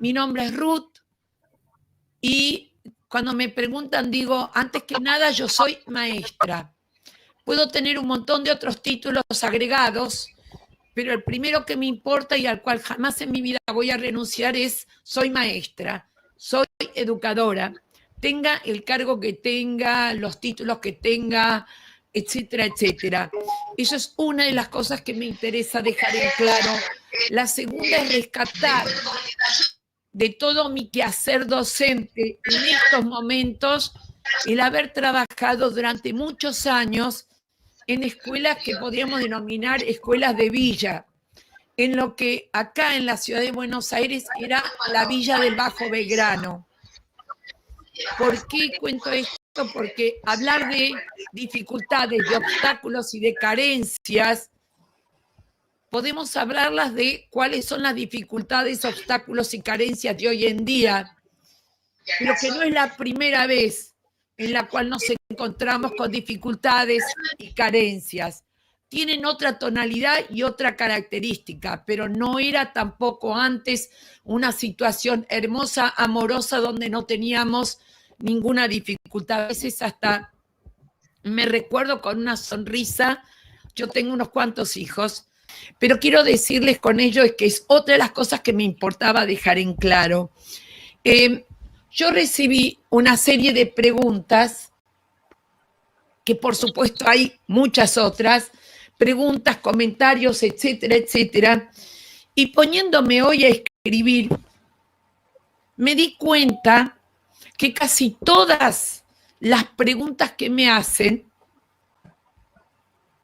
Mi nombre es Ruth y cuando me preguntan digo, antes que nada yo soy maestra. Puedo tener un montón de otros títulos agregados, pero el primero que me importa y al cual jamás en mi vida voy a renunciar es soy maestra, soy educadora, tenga el cargo que tenga, los títulos que tenga, etcétera, etcétera. Eso es una de las cosas que me interesa dejar en claro. La segunda es rescatar de todo mi quehacer docente en estos momentos el haber trabajado durante muchos años en escuelas que podríamos denominar escuelas de villa, en lo que acá en la ciudad de Buenos Aires era la Villa del Bajo Belgrano. ¿Por qué cuento esto? Porque hablar de dificultades, de obstáculos y de carencias, podemos hablarlas de cuáles son las dificultades, obstáculos y carencias de hoy en día, pero que no es la primera vez en la cual nos encontramos con dificultades y carencias. Tienen otra tonalidad y otra característica, pero no era tampoco antes una situación hermosa, amorosa, donde no teníamos ninguna dificultad. A veces hasta me recuerdo con una sonrisa. Yo tengo unos cuantos hijos, pero quiero decirles con ello es que es otra de las cosas que me importaba dejar en claro. Yo recibí una serie de preguntas, que por supuesto hay muchas otras, preguntas, comentarios, etcétera, etcétera, y poniéndome hoy a escribir, me di cuenta que casi todas las preguntas que me hacen,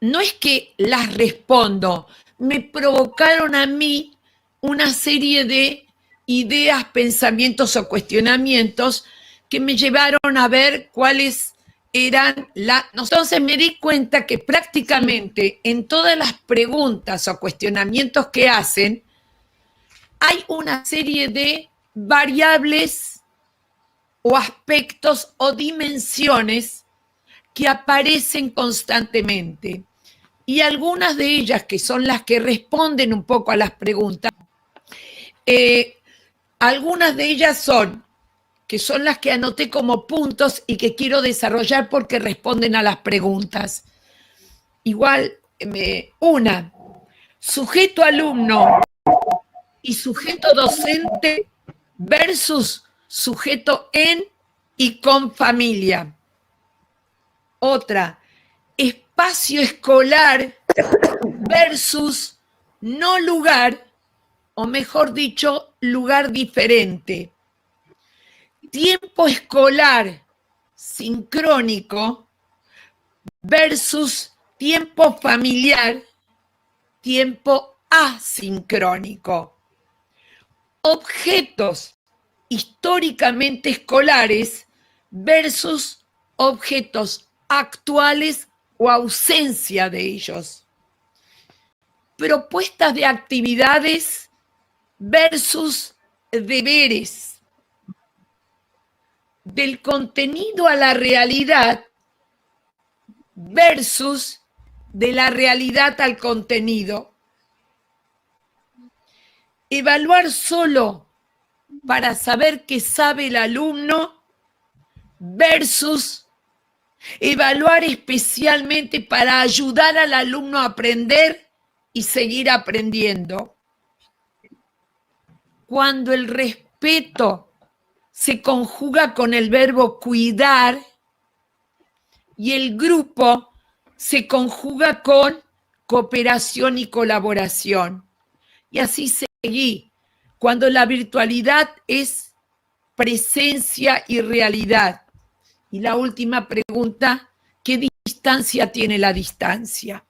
no es que las respondo, me provocaron a mí una serie de ideas, pensamientos o cuestionamientos que me llevaron a ver cuáles eran las... Entonces me di cuenta que prácticamente en todas las preguntas o cuestionamientos que hacen hay una serie de variables o aspectos o dimensiones que aparecen constantemente. Y algunas de ellas, que son las que responden un poco a las preguntas, algunas de ellas que son las que anoté como puntos y que quiero desarrollar porque responden a las preguntas. Igual, una, sujeto alumno y sujeto docente versus sujeto en y con familia. Otra, espacio escolar versus no lugar, o mejor dicho, lugar diferente. Tiempo escolar sincrónico versus tiempo familiar, tiempo asincrónico. Objetos históricamente escolares versus objetos actuales o ausencia de ellos. Propuestas de actividades versus deberes. Del contenido a la realidad versus de la realidad al contenido. Evaluar solo para saber qué sabe el alumno versus evaluar especialmente para ayudar al alumno a aprender y seguir aprendiendo. Cuando el respeto se conjuga con el verbo cuidar y el grupo se conjuga con cooperación y colaboración. Y así seguí. Cuando la virtualidad es presencia y realidad. Y la última pregunta, ¿qué distancia tiene la distancia?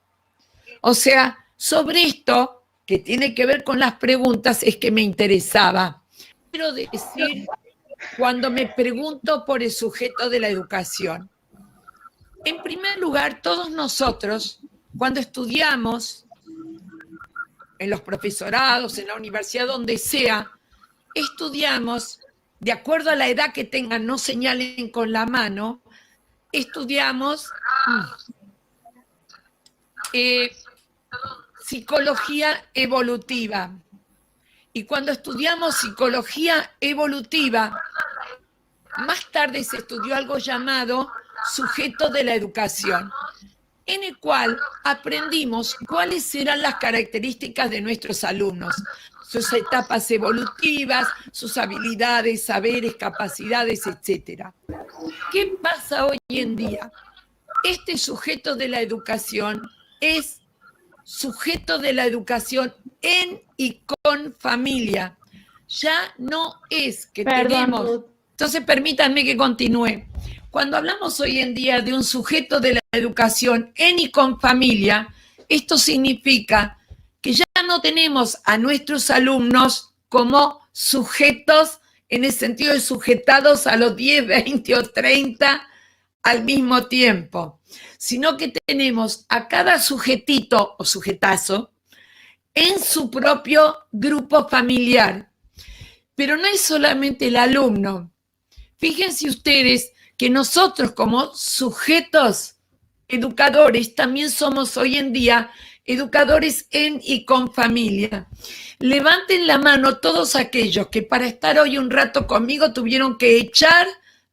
O sea, sobre esto, que tiene que ver con las preguntas, es que me interesaba. Quiero decir, cuando me pregunto por el sujeto de la educación, en primer lugar, todos nosotros, cuando estudiamos en los profesorados, en la universidad, donde sea, estudiamos, de acuerdo a la edad que tengan, no señalen con la mano, estudiamos psicología evolutiva. Y cuando estudiamos psicología evolutiva, más tarde se estudió algo llamado sujeto de la educación, en el cual aprendimos cuáles eran las características de nuestros alumnos, sus etapas evolutivas, sus habilidades, saberes, capacidades, etc. ¿Qué pasa hoy en día? Este sujeto de la educación es sujeto de la educación en y con familia. Ya no es que tenemos... Entonces, permítanme que continúe. Cuando hablamos hoy en día de un sujeto de la educación en y con familia, esto significa que ya no tenemos a nuestros alumnos como sujetos en el sentido de sujetados a los 10, 20 o 30 al mismo tiempo, sino que tenemos a cada sujetito o sujetazo en su propio grupo familiar. Pero no es solamente el alumno. Fíjense ustedes que nosotros como sujetos educadores también somos hoy en día educadores en y con familia. Levanten la mano todos aquellos que para estar hoy un rato conmigo tuvieron que echar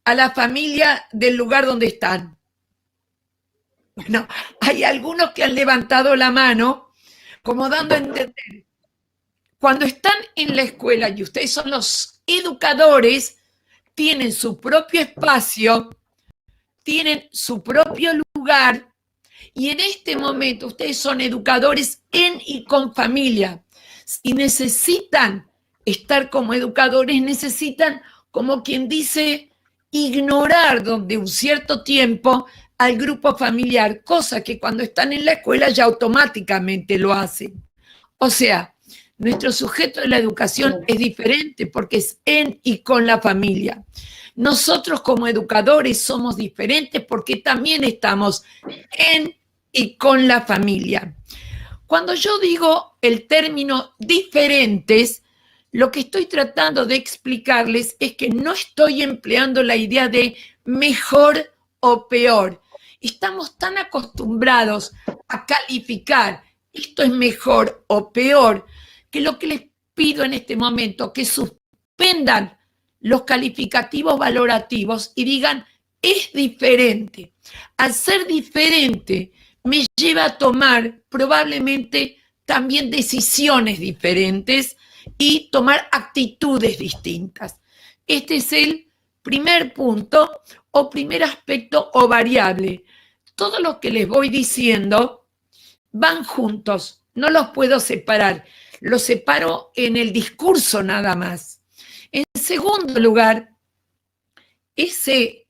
a la familia del lugar donde están. Bueno, hay algunos que han levantado la mano como dando a entender. Cuando están en la escuela y ustedes son los educadores, tienen su propio espacio, tienen su propio lugar y en este momento ustedes son educadores en y con familia. Si necesitan estar como educadores, necesitan, como quien dice, ignorar de un cierto tiempo al grupo familiar, cosa que cuando están en la escuela ya automáticamente lo hacen. O sea, nuestro sujeto de la educación es diferente porque es en y con la familia. Nosotros como educadores somos diferentes porque también estamos en y con la familia. Cuando yo digo el término diferentes, lo que estoy tratando de explicarles es que no estoy empleando la idea de mejor o peor. Estamos tan acostumbrados a calificar esto es mejor o peor, que lo que les pido en este momento, que suspendan los calificativos valorativos y digan, es diferente. Al ser diferente, me lleva a tomar probablemente también decisiones diferentes y tomar actitudes distintas. Este es el primer punto o primer aspecto o variable. Todo lo que les voy diciendo van juntos, no los puedo separar, los separo en el discurso nada más. En segundo lugar, ese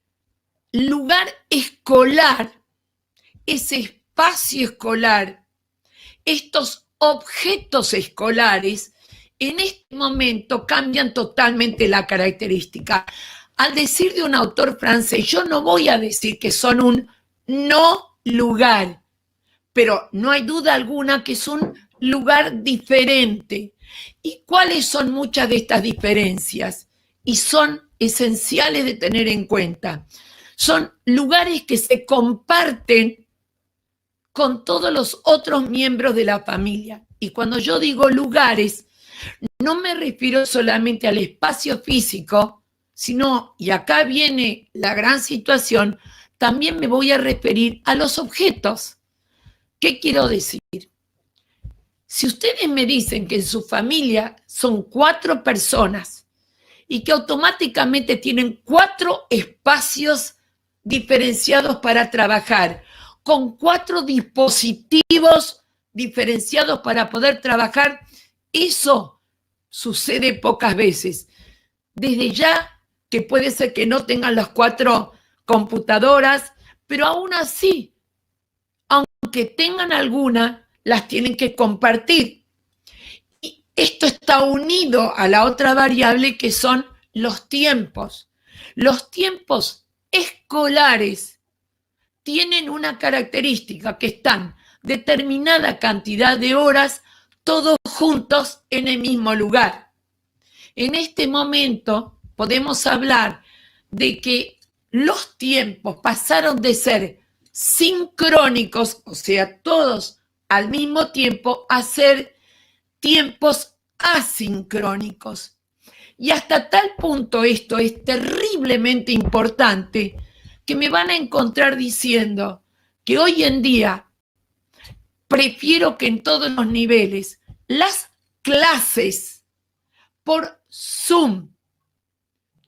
lugar escolar, ese espacio escolar, estos objetos escolares, en este momento cambian totalmente la característica. Al decir de un autor francés, yo no voy a decir que son un no lugar, pero no hay duda alguna que es un lugar diferente. ¿Y cuáles son muchas de estas diferencias? Y son esenciales de tener en cuenta. Son lugares que se comparten con todos los otros miembros de la familia. Y cuando yo digo lugares, no me refiero solamente al espacio físico, sino, y acá viene la gran situación, también me voy a referir a los objetos. ¿Qué quiero decir? Si ustedes me dicen que en su familia son 4 personas y que automáticamente tienen 4 espacios diferenciados para trabajar, con 4 dispositivos diferenciados para poder trabajar, eso sucede pocas veces. Desde ya que puede ser que no tengan las 4 computadoras, pero aún así, aunque tengan alguna, las tienen que compartir. Y esto está unido a la otra variable que son los tiempos. Los tiempos escolares tienen una característica que están determinada cantidad de horas todos juntos en el mismo lugar. En este momento podemos hablar de que los tiempos pasaron de ser sincrónicos, o sea, todos al mismo tiempo, a ser tiempos asincrónicos. Y hasta tal punto esto es terriblemente importante que me van a encontrar diciendo que hoy en día prefiero que en todos los niveles las clases por Zoom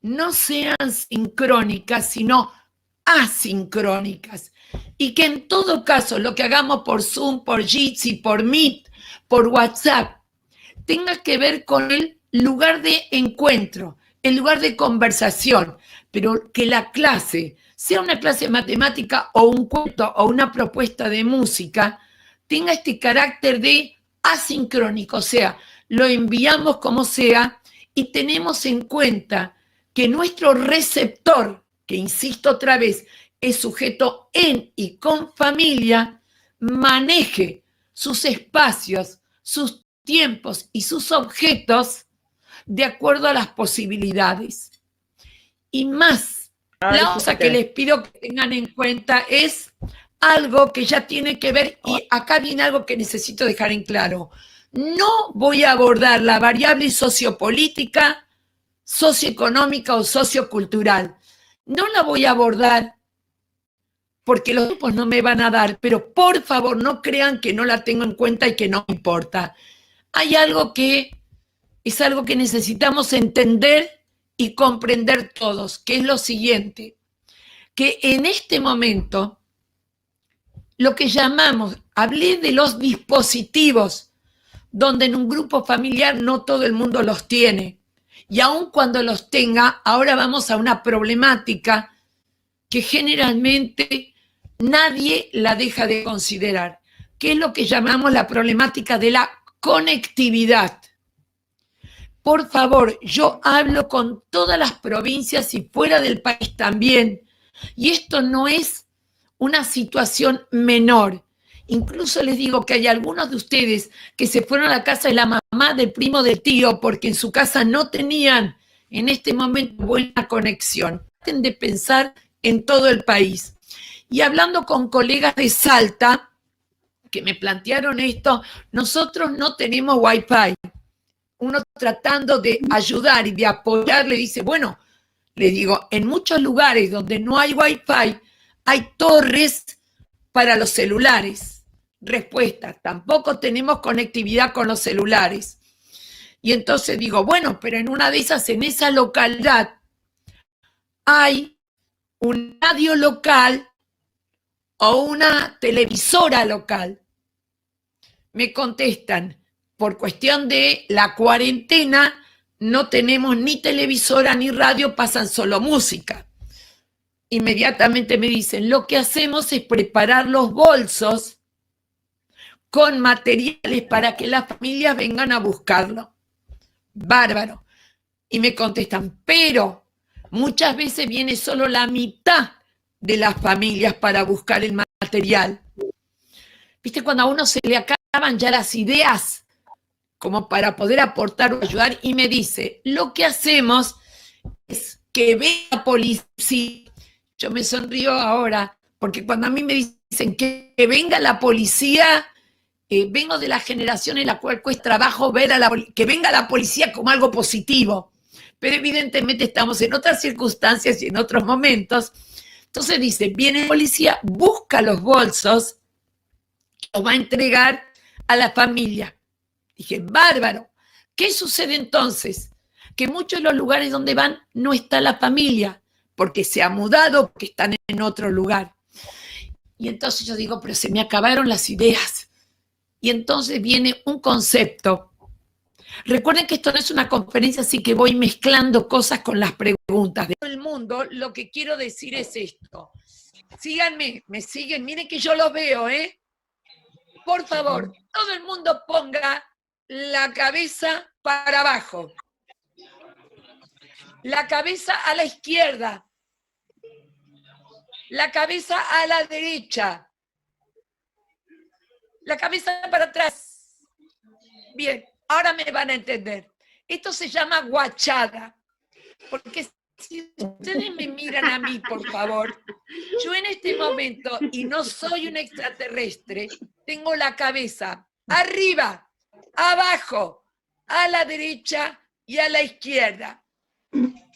no sean sincrónicas, sino asincrónicas. Y que en todo caso lo que hagamos por Zoom, por Jitsi, por Meet, por WhatsApp, tenga que ver con el lugar de encuentro, el lugar de conversación, pero que la clase, sea una clase de matemática o un cuento o una propuesta de música, tenga este carácter de asincrónico, o sea, lo enviamos como sea y tenemos en cuenta que nuestro receptor, que insisto otra vez, es sujeto en y con familia, maneje sus espacios, sus tiempos y sus objetos de acuerdo a las posibilidades. Y más, la cosa que les pido que tengan en cuenta es algo que ya tiene que ver, y acá viene algo que necesito dejar en claro. No voy a abordar la variable sociopolítica, socioeconómica o sociocultural. No la voy a abordar porque los grupos no me van a dar, pero por favor no crean que no la tengo en cuenta y que no me importa. Hay algo que es algo que necesitamos entender y comprender todos, que es lo siguiente, que en este momento lo que llamamos, hablé de los dispositivos, donde en un grupo familiar no todo el mundo los tiene. Y aun cuando los tenga, ahora vamos a una problemática que generalmente nadie la deja de considerar, que es lo que llamamos la problemática de la conectividad. Por favor, yo hablo con todas las provincias y fuera del país también, y esto no es una situación menor. Incluso les digo que hay algunos de ustedes que se fueron a la casa de la mamá, del primo, del tío, porque en su casa no tenían en este momento buena conexión. Traten de pensar en todo el país. Y hablando con colegas de Salta, que me plantearon esto, nosotros no tenemos Wi-Fi. Uno tratando de ayudar y de apoyar, le dice, bueno, le digo, en muchos lugares donde no hay Wi-Fi, hay torres para los celulares. Respuesta, tampoco tenemos conectividad con los celulares. Y entonces digo, bueno, pero en una de esas, en esa localidad, hay un radio local o una televisora local. Me contestan, por cuestión de la cuarentena, no tenemos ni televisora ni radio, pasan solo música. Inmediatamente me dicen, lo que hacemos es preparar los bolsos con materiales para que las familias vengan a buscarlo. Bárbaro. Y me contestan, pero muchas veces viene solo la mitad de las familias para buscar el material. ¿Viste? Cuando a uno se le acaban ya las ideas como para poder aportar o ayudar, y me dice, lo que hacemos es que venga la policía. Yo me sonrío ahora, porque cuando a mí me dicen que venga la policía, vengo de la generación en la cual cuesta trabajo ver que venga la policía como algo positivo, pero evidentemente estamos en otras circunstancias y en otros momentos. Entonces dice, viene la policía, busca los bolsos, los va a entregar a la familia. Dije, bárbaro. ¿Qué sucede entonces? Que muchos de los lugares donde van no está la familia, porque se ha mudado, porque están en otro lugar. Y entonces yo digo, pero se me acabaron las ideas. Y entonces viene un concepto. Recuerden que esto no es una conferencia, así que voy mezclando cosas con las preguntas. De todo el mundo, lo que quiero decir es esto. Síganme, me siguen, miren que yo los veo, ¿eh? Por favor, todo el mundo ponga la cabeza para abajo. La cabeza a la izquierda. La cabeza a la derecha. La cabeza para atrás. Bien, ahora me van a entender. Esto se llama guachada. Porque si ustedes me miran a mí, por favor, yo en este momento, y no soy un extraterrestre, tengo la cabeza arriba, abajo, a la derecha y a la izquierda.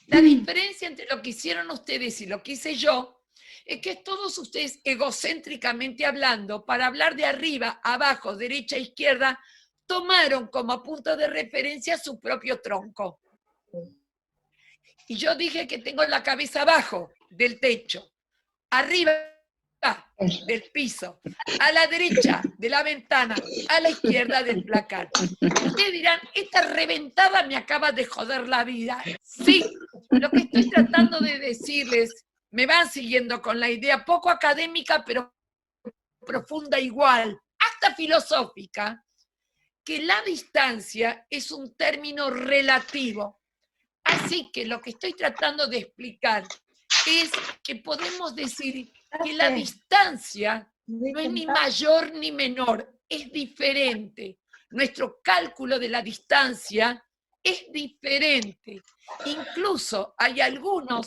La diferencia entre lo que hicieron ustedes y lo que hice yo es que todos ustedes, egocéntricamente hablando, para hablar de arriba, abajo, derecha, izquierda, tomaron como punto de referencia su propio tronco. Y yo dije que tengo la cabeza abajo del techo, arriba del piso, a la derecha de la ventana, a la izquierda del placar. Ustedes dirán, esta reventada me acaba de joder la vida. Sí, lo que estoy tratando de decirles, me van siguiendo con la idea poco académica, pero profunda igual, hasta filosófica, que la distancia es un término relativo. Así que lo que estoy tratando de explicar es que podemos decir que la distancia no es ni mayor ni menor, es diferente. Nuestro cálculo de la distancia es diferente. Incluso hay algunos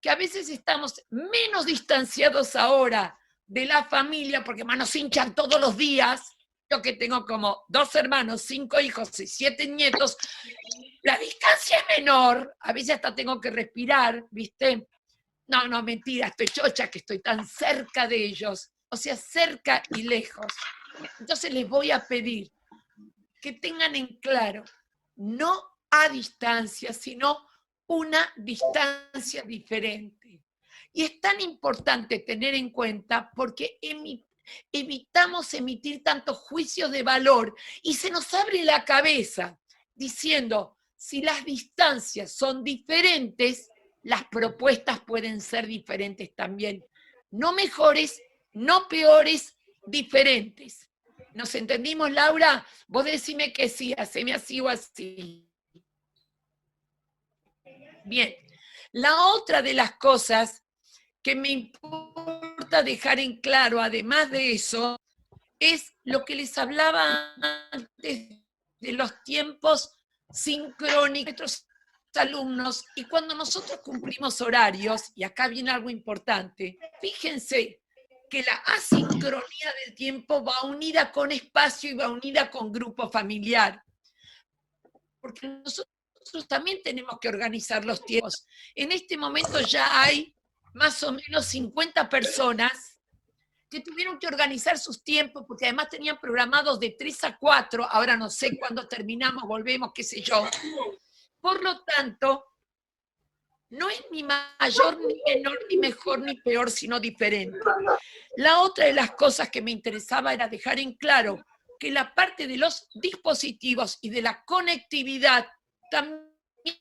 que a veces estamos menos distanciados ahora de la familia, porque más nos hinchan todos los días. Yo que tengo como 2 hermanos, 5 hijos y 7 nietos, la distancia es menor, a veces hasta tengo que respirar, ¿viste? No, mentira, estoy chocha que estoy tan cerca de ellos, o sea, cerca y lejos. Entonces les voy a pedir que tengan en claro, no a distancia, sino una distancia diferente. Y es tan importante tener en cuenta porque evitamos emitir tantos juicios de valor y se nos abre la cabeza diciendo, si las distancias son diferentes, las propuestas pueden ser diferentes también. No mejores, no peores, diferentes. ¿Nos entendimos, Laura? Vos decime que sí, haceme así o así. Bien. La otra de las cosas que me importa dejar en claro, además de eso, es lo que les hablaba antes de los tiempos sincrónicos de nuestros alumnos. Y cuando nosotros cumplimos horarios, y acá viene algo importante, fíjense que la asincronía del tiempo va unida con espacio y va unida con grupo familiar. Porque nosotros también tenemos que organizar los tiempos. En este momento ya hay más o menos 50 personas que tuvieron que organizar sus tiempos, porque además tenían programados de 3 a 4, ahora no sé cuándo terminamos, volvemos, qué sé yo. Por lo tanto, no es ni mayor, ni menor, ni mejor, ni peor, sino diferente. La otra de las cosas que me interesaba era dejar en claro que la parte de los dispositivos y de la conectividad también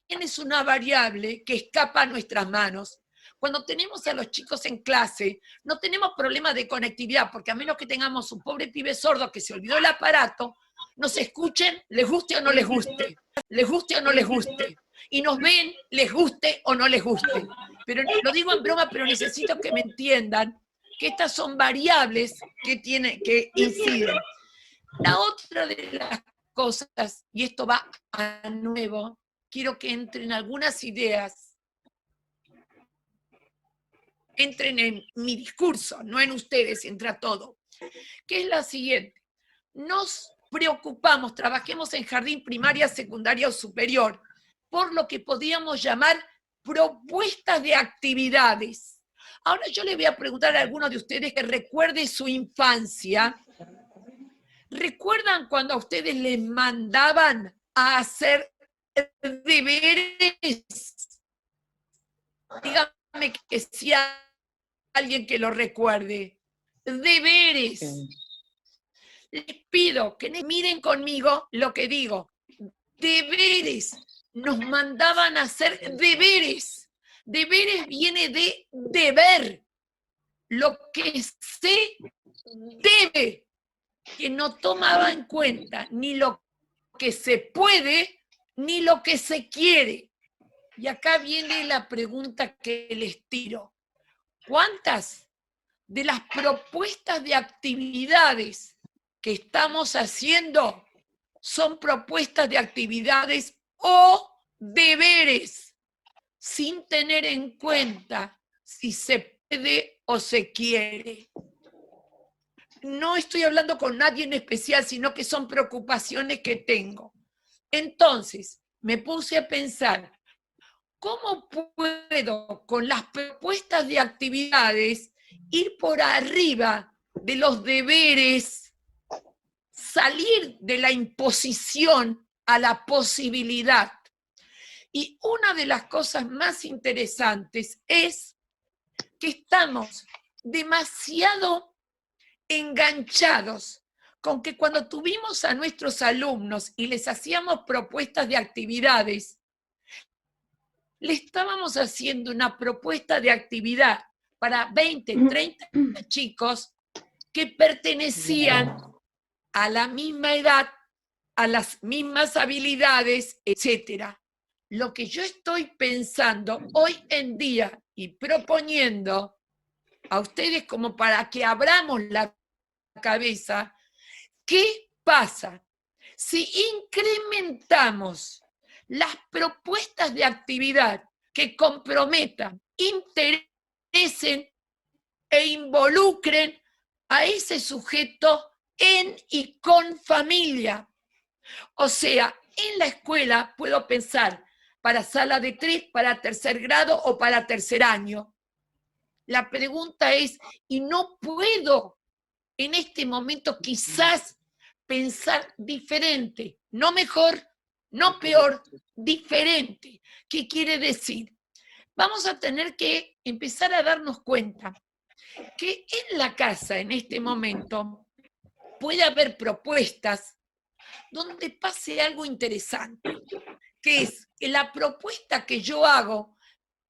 es una variable que escapa a nuestras manos. Cuando tenemos a los chicos en clase, no tenemos problemas de conectividad, porque a menos que tengamos un pobre pibe sordo que se olvidó el aparato, nos escuchen, les guste o no les guste, les guste o no les guste, y nos ven, les guste o no les guste. Pero lo digo en broma, pero necesito que me entiendan que estas son variables que inciden. La otra de las cosas, y esto va a nuevo, quiero que entren algunas ideas, entren en mi discurso, no en ustedes, entra todo, que es la siguiente. Nos preocupamos, trabajemos en jardín primaria, secundaria o superior, por lo que podríamos llamar propuestas de actividades. Ahora yo le voy a preguntar a algunos de ustedes que recuerden su infancia. ¿Recuerdan cuando a ustedes les mandaban a hacer deberes? Díganme que si hay alguien que lo recuerde. Deberes. Les pido que miren conmigo lo que digo. Deberes. Nos mandaban a hacer deberes. Deberes viene de deber. Lo que se debe, que no tomaba en cuenta ni lo que se puede ni lo que se quiere. Y acá viene la pregunta que les tiro. ¿Cuántas de las propuestas de actividades que estamos haciendo son propuestas de actividades o deberes, sin tener en cuenta si se puede o se quiere? No estoy hablando con nadie en especial, sino que son preocupaciones que tengo. Entonces, me puse a pensar, ¿cómo puedo con las propuestas de actividades ir por arriba de los deberes, salir de la imposición a la posibilidad? Y una de las cosas más interesantes es que estamos demasiado enganchados con que cuando tuvimos a nuestros alumnos y les hacíamos propuestas de actividades, le estábamos haciendo una propuesta de actividad para 20, 30 chicos que pertenecían a la misma edad, a las mismas habilidades, etc. Lo que yo estoy pensando hoy en día y proponiendo a ustedes como para que abramos la cabeza, ¿qué pasa si incrementamos las propuestas de actividad que comprometan, interesen e involucren a ese sujeto en y con familia? O sea, en la escuela puedo pensar para sala de 3, para tercer grado o para tercer año. La pregunta es, ¿y no puedo en este momento quizás pensar diferente? No mejor, no peor, diferente. ¿Qué quiere decir? Vamos a tener que empezar a darnos cuenta que en la casa, en este momento, puede haber propuestas donde pase algo interesante, que es que la propuesta que yo hago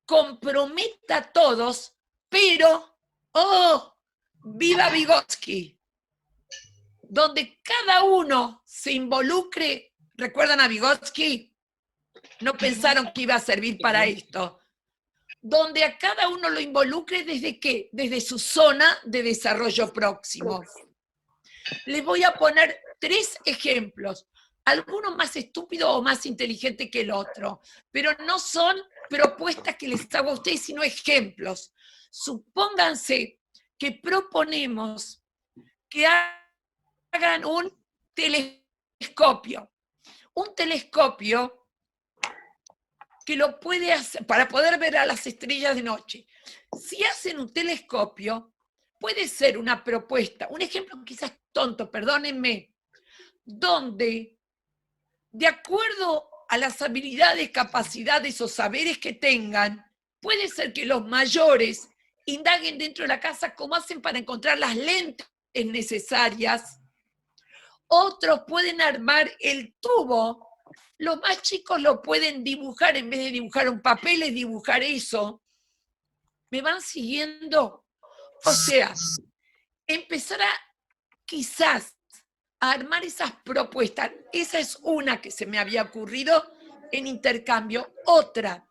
comprometa a todos, pero, ¡oh! ¡Viva Vygotsky! Donde cada uno se involucre. ¿Recuerdan a Vygotsky? No pensaron que iba a servir para esto. Donde a cada uno lo involucre desde qué? Desde su zona de desarrollo próximo. Les voy a poner 3 ejemplos, algunos más estúpidos o más inteligentes que el otro, pero no son propuestas que les hago a ustedes, sino ejemplos. Supónganse que proponemos que hagan un telescopio que lo puede hacer para poder ver a las estrellas de noche. Si hacen un telescopio, puede ser una propuesta, un ejemplo quizás tonto, perdónenme, donde, de acuerdo a las habilidades, capacidades o saberes que tengan, puede ser que los mayores indaguen dentro de la casa cómo hacen para encontrar las lentes necesarias. Otros pueden armar el tubo. Los más chicos lo pueden dibujar, en vez de dibujar un papel, es dibujar eso. ¿Me van siguiendo? O sea, empezar a quizás a armar esas propuestas. Esa es una que se me había ocurrido en intercambio. Otra,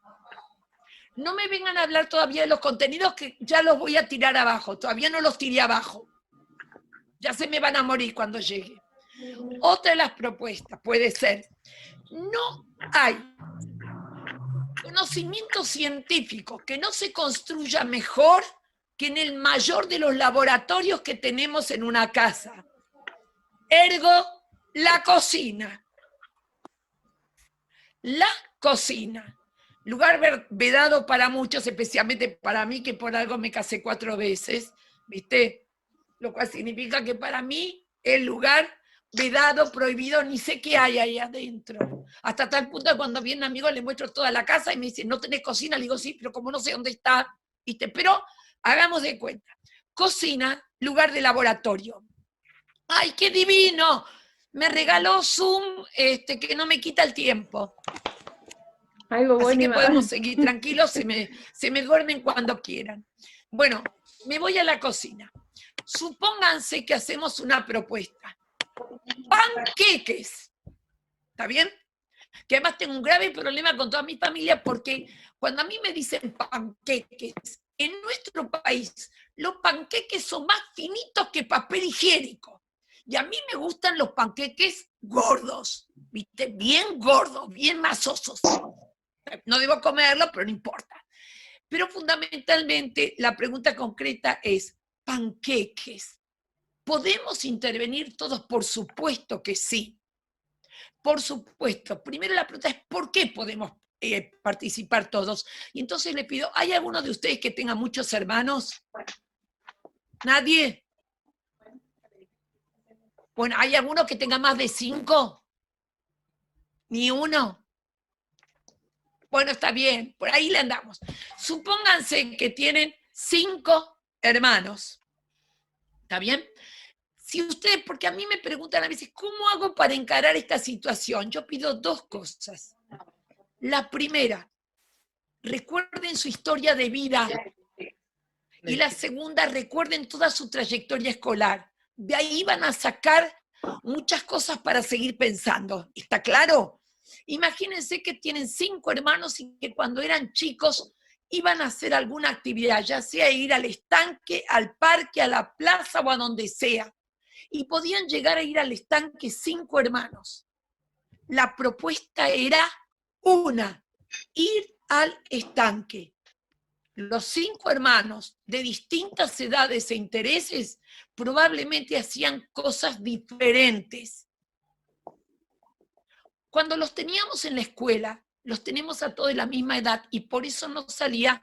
no me vengan a hablar todavía de los contenidos que ya los voy a tirar abajo. Todavía no los tiré abajo. Ya se me van a morir cuando llegue. Otra de las propuestas puede ser, no hay conocimiento científico que no se construya mejor que en el mayor de los laboratorios que tenemos en una casa. Ergo, la cocina. La cocina. Lugar vedado para muchos, especialmente para mí, que por algo me casé 4 veces, ¿viste? Lo cual significa que para mí el lugar vedado, prohibido, ni sé qué hay ahí adentro. Hasta tal punto que cuando viene un amigo le muestro toda la casa y me dice, ¿no tenés cocina? Le digo, sí, pero como no sé dónde está, ¿viste? Pero hagamos de cuenta. Cocina, lugar de laboratorio. ¡Ay, qué divino! Me regaló Zoom que no me quita el tiempo. Algo Así bueno que podemos seguir tranquilos, se me duermen cuando quieran. Bueno, me voy a la cocina. Supónganse que hacemos una propuesta. Panqueques. ¿Está bien? Que además tengo un grave problema con toda mi familia porque cuando a mí me dicen panqueques, en nuestro país los panqueques son más finitos que papel higiénico. Y a mí me gustan los panqueques gordos, ¿viste? Bien gordos, bien masosos. No debo comerlo, pero no importa. Pero fundamentalmente la pregunta concreta es, panqueques. ¿Podemos intervenir todos? Por supuesto que sí. Por supuesto, primero la pregunta es ¿por qué podemos participar todos? Y entonces le pido, ¿hay alguno de ustedes que tenga muchos hermanos? ¿Nadie? Bueno, ¿hay alguno que tenga más de 5? ¿Ni uno? Bueno, está bien, por ahí le andamos. Supónganse que tienen 5 hermanos. ¿Está bien? Si ustedes, porque a mí me preguntan a veces, ¿cómo hago para encarar esta situación? Yo pido 2 cosas. La primera, recuerden su historia de vida. Y la segunda, recuerden toda su trayectoria escolar. De ahí van a sacar muchas cosas para seguir pensando. ¿Está claro? Imagínense que tienen 5 hermanos y que cuando eran chicos iban a hacer alguna actividad, ya sea ir al estanque, al parque, a la plaza o a donde sea. Y podían llegar a ir al estanque 5 hermanos. La propuesta era una, ir al estanque. Los 5 hermanos de distintas edades e intereses probablemente hacían cosas diferentes. Cuando los teníamos en la escuela, los tenemos a todos de la misma edad y por eso nos salía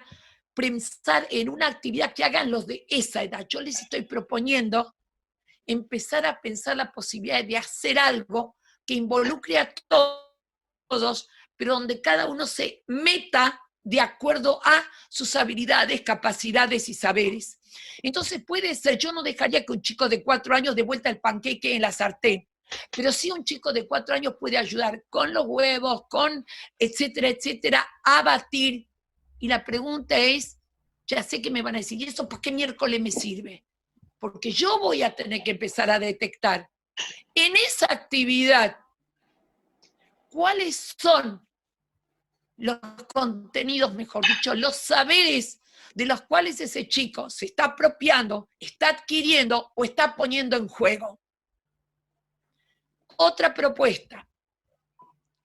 pensar en una actividad que hagan los de esa edad. Yo les estoy proponiendo empezar a pensar la posibilidad de hacer algo que involucre a todos, pero donde cada uno se meta de acuerdo a sus habilidades, capacidades y saberes. Entonces puede ser, yo no dejaría que un chico de 4 años de vuelta el panqueque en la sartén, pero sí un chico de 4 años puede ayudar con los huevos, con etcétera, etcétera, a batir. Y la pregunta es, ya sé que me van a decir, ¿y eso por qué miércoles me sirve? Porque yo voy a tener que empezar a detectar en esa actividad cuáles son los contenidos, mejor dicho, los saberes de los cuales ese chico se está apropiando, está adquiriendo o está poniendo en juego. Otra propuesta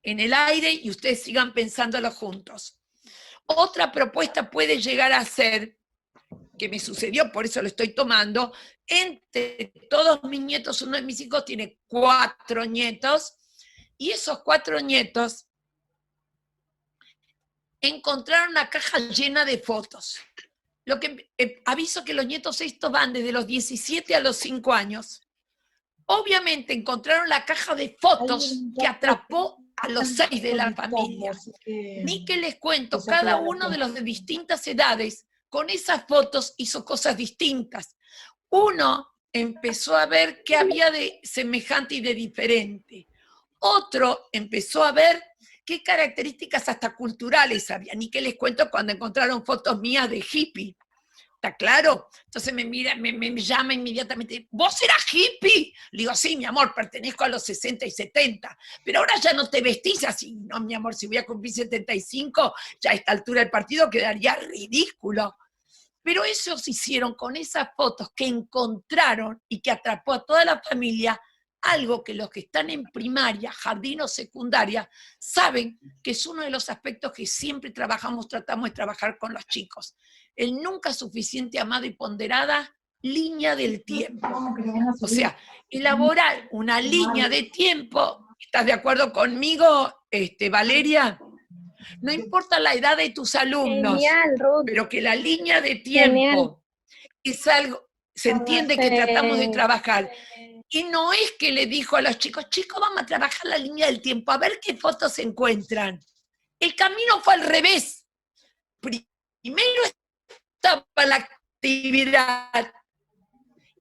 en el aire y ustedes sigan pensándolo juntos. Otra propuesta puede llegar a ser, que me sucedió, por eso lo estoy tomando, entre todos mis nietos, uno de mis hijos tiene 4 nietos, y esos 4 nietos encontraron una caja llena de fotos. Lo que aviso que los nietos estos van desde los 17 a los 5 años. Obviamente encontraron la caja de fotos que atrapó a los 6 de la familia. Ni que les cuento, cada uno de los de distintas edades, con esas fotos hizo cosas distintas. Uno empezó a ver qué había de semejante y de diferente. Otro empezó a ver qué características hasta culturales había. Ni que les cuento cuando encontraron fotos mías de hippie. ¿Está claro? Entonces me mira, me llama inmediatamente, ¿vos eras hippie? Le digo, sí, mi amor, pertenezco a los 60 y 70, pero ahora ya no te vestís así. No, mi amor, si voy a cumplir 75, ya a esta altura del partido quedaría ridículo. Pero ellos hicieron con esas fotos que encontraron y que atrapó a toda la familia, algo que los que están en primaria, jardín o secundaria, saben que es uno de los aspectos que siempre tratamos de trabajar con los chicos. El nunca suficiente amada y ponderada línea del tiempo. O sea, elaborar una línea de tiempo. ¿Estás de acuerdo conmigo, Valeria? No importa la edad de tus alumnos, Genial, Ruth. pero que la línea de Genial. tiempo es algo, se entiende que tratamos de trabajar. Y no es que le dijo a los chicos, chicos, vamos a trabajar la línea del tiempo, a ver qué fotos se encuentran. El camino fue al revés. Primero estaba la actividad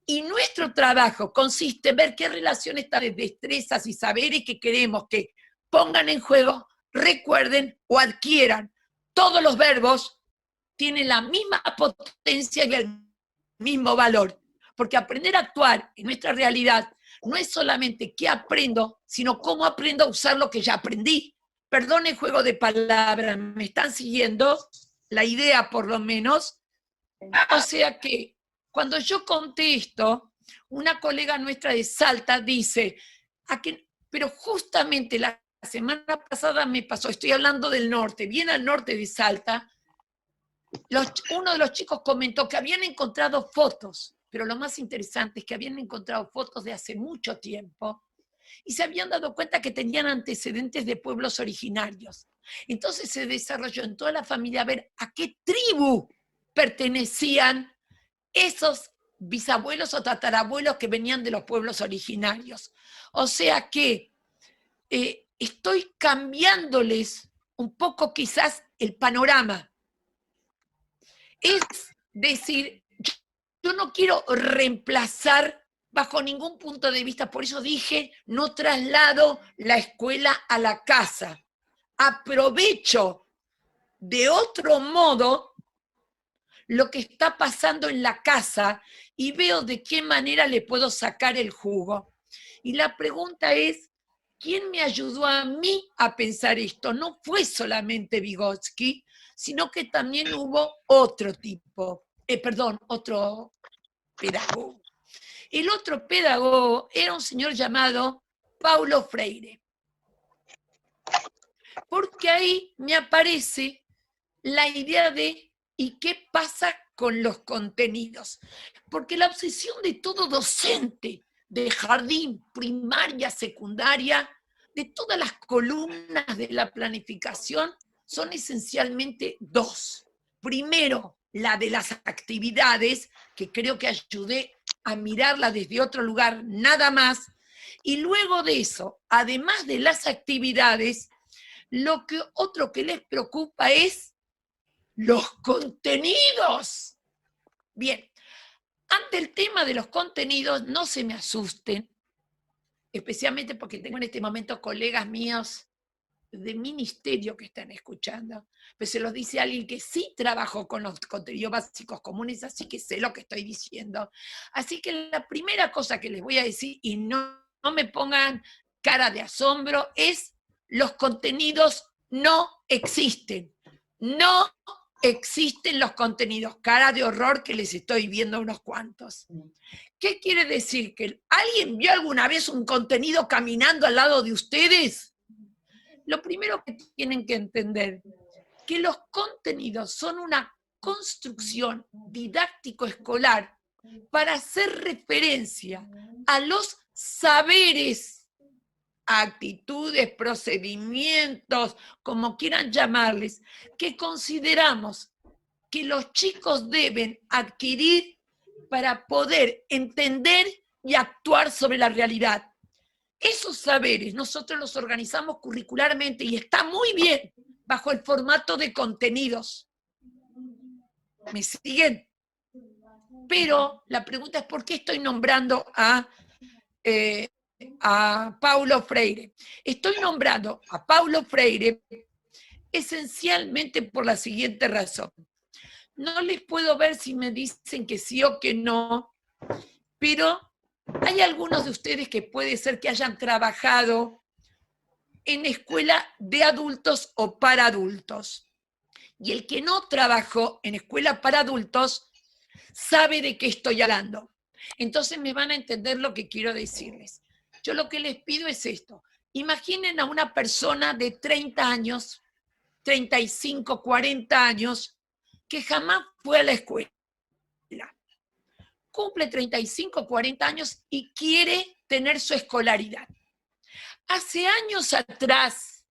y nuestro trabajo consiste en ver qué relación está de destrezas y saberes que queremos que pongan en juego, recuerden o adquieran. Todos los verbos tienen la misma potencia y el mismo valor, porque aprender a actuar en nuestra realidad no es solamente qué aprendo, sino cómo aprendo a usar lo que ya aprendí. Perdón el juego de palabras, ¿me están siguiendo? La idea, por lo menos. O sea que cuando yo contesto, una colega nuestra de Salta dice, pero justamente la semana pasada me pasó, estoy hablando del norte, bien al norte de Salta, uno de los chicos comentó que habían encontrado fotos, pero lo más interesante es que habían encontrado fotos de hace mucho tiempo, y se habían dado cuenta que tenían antecedentes de pueblos originarios. Entonces se desarrolló en toda la familia a ver a qué tribu pertenecían esos bisabuelos o tatarabuelos que venían de los pueblos originarios. O sea que estoy cambiándoles un poco quizás el panorama. Es decir, yo no quiero reemplazar bajo ningún punto de vista, por eso dije, no traslado la escuela a la casa. Aprovecho de otro modo lo que está pasando en la casa y veo de qué manera le puedo sacar el jugo. Y la pregunta es, ¿quién me ayudó a mí a pensar esto? No fue solamente Vygotsky, sino que también hubo otro otro pedagogo. El otro pedagogo era un señor llamado Paulo Freire. Porque ahí me aparece la idea de ¿y qué pasa con los contenidos? Porque la obsesión de todo docente de jardín, primaria, secundaria, de todas las columnas de la planificación, son esencialmente dos. Primero, la de las actividades, que creo que ayudé a mirarla desde otro lugar, nada más. Y luego de eso, además de las actividades, otro que les preocupa es los contenidos. Bien, ante el tema de los contenidos, no se me asusten, especialmente porque tengo en este momento colegas míos de ministerio que están escuchando, pues se los dice alguien que sí trabajó con los contenidos básicos comunes, así que sé lo que estoy diciendo. Así que la primera cosa que les voy a decir, y no me pongan cara de asombro, es los contenidos no existen. No existen los contenidos. Cara de horror que les estoy viendo a unos cuantos. ¿Qué quiere decir? ¿Que alguien vio alguna vez un contenido caminando al lado de ustedes? Lo primero que tienen que entender, que los contenidos son una construcción didáctico-escolar para hacer referencia a los saberes, actitudes, procedimientos, como quieran llamarles, que consideramos que los chicos deben adquirir para poder entender y actuar sobre la realidad. Esos saberes nosotros los organizamos curricularmente y está muy bien bajo el formato de contenidos. ¿Me siguen? Pero la pregunta es ¿por qué estoy nombrando a Paulo Freire? Estoy nombrando a Paulo Freire esencialmente por la siguiente razón. No les puedo ver si me dicen que sí o que no, pero hay algunos de ustedes que puede ser que hayan trabajado en escuela de adultos o para adultos. Y el que no trabajó en escuela para adultos sabe de qué estoy hablando. Entonces me van a entender lo que quiero decirles. Yo lo que les pido es esto. Imaginen a una persona de 30 años, 35, 40 años, que jamás fue a la escuela. Cumple 35, 40 años y quiere tener su escolaridad. Hace años atrás,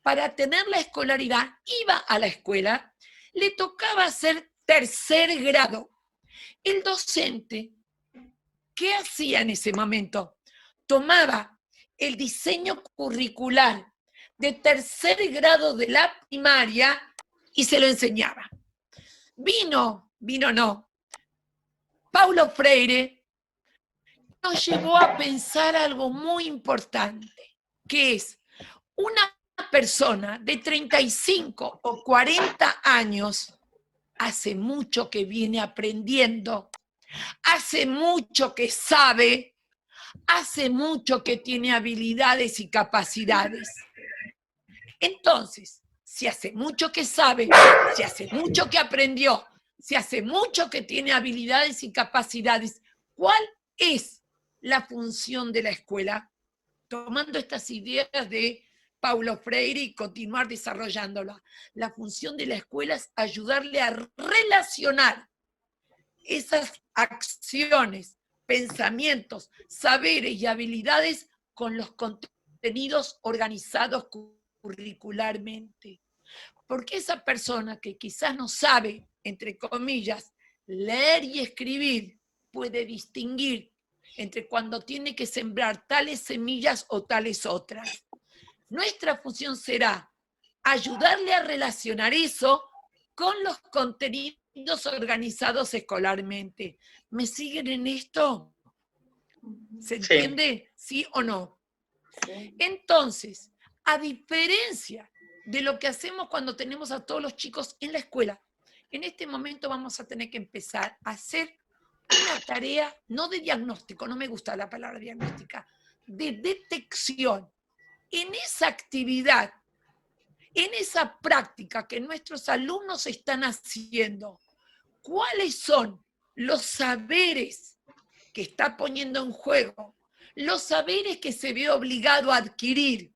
para tener la escolaridad, iba a la escuela, le tocaba hacer tercer grado. El docente, ¿qué hacía en ese momento? Tomaba el diseño curricular de tercer grado de la primaria y se lo enseñaba. Vino no. Paulo Freire nos llevó a pensar algo muy importante, que es una persona de 35 o 40 años hace mucho que viene aprendiendo, hace mucho que sabe, hace mucho que tiene habilidades y capacidades. Entonces, si hace mucho que sabe, si hace mucho que aprendió, si hace mucho que tiene habilidades y capacidades, ¿cuál es la función de la escuela? Tomando estas ideas de Paulo Freire y continuar desarrollándola. La función de la escuela es ayudarle a relacionar esas acciones pensamientos, saberes y habilidades con los contenidos organizados curricularmente. Porque esa persona que quizás no sabe, entre comillas, leer y escribir, puede distinguir entre cuando tiene que sembrar tales semillas o tales otras. Nuestra función será ayudarle a relacionar eso con los contenidos organizados escolarmente. ¿Me siguen en esto? ¿Se entiende? ¿Sí o no? Sí. Entonces, a diferencia de lo que hacemos cuando tenemos a todos los chicos en la escuela, en este momento vamos a tener que empezar a hacer una tarea, no de diagnóstico, no me gusta la palabra diagnóstica, de detección. En esa actividad, en esa práctica que nuestros alumnos están haciendo, ¿cuáles son los saberes que está poniendo en juego? Los saberes que se ve obligado a adquirir,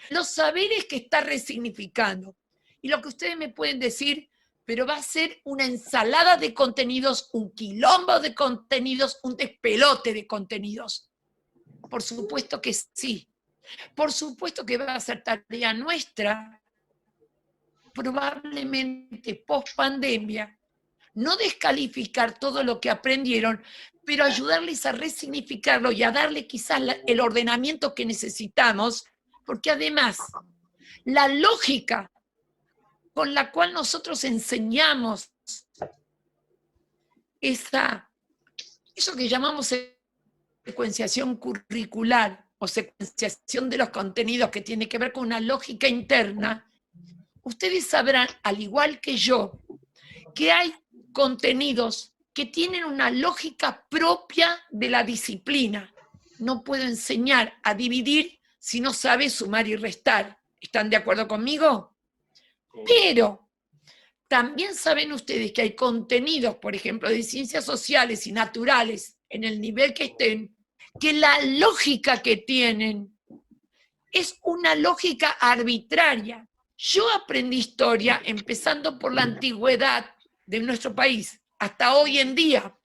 los saberes que está resignificando. Y lo que ustedes me pueden decir, pero va a ser una ensalada de contenidos, un quilombo de contenidos, un despelote de contenidos. Por supuesto que sí. Por supuesto que va a ser tarea nuestra, probablemente post pandemia, no descalificar todo lo que aprendieron, pero ayudarles a resignificarlo y a darle quizás el ordenamiento que necesitamos, porque además la lógica con la cual nosotros enseñamos eso que llamamos secuenciación curricular o secuenciación de los contenidos que tiene que ver con una lógica interna, ustedes sabrán, al igual que yo, que hay contenidos que tienen una lógica propia de la disciplina. No puedo enseñar a dividir si no sabe sumar y restar. ¿Están de acuerdo conmigo? Pero también saben ustedes que hay contenidos, por ejemplo, de ciencias sociales y naturales, en el nivel que estén, que la lógica que tienen es una lógica arbitraria. Yo aprendí historia empezando por la antigüedad de nuestro país hasta hoy en día,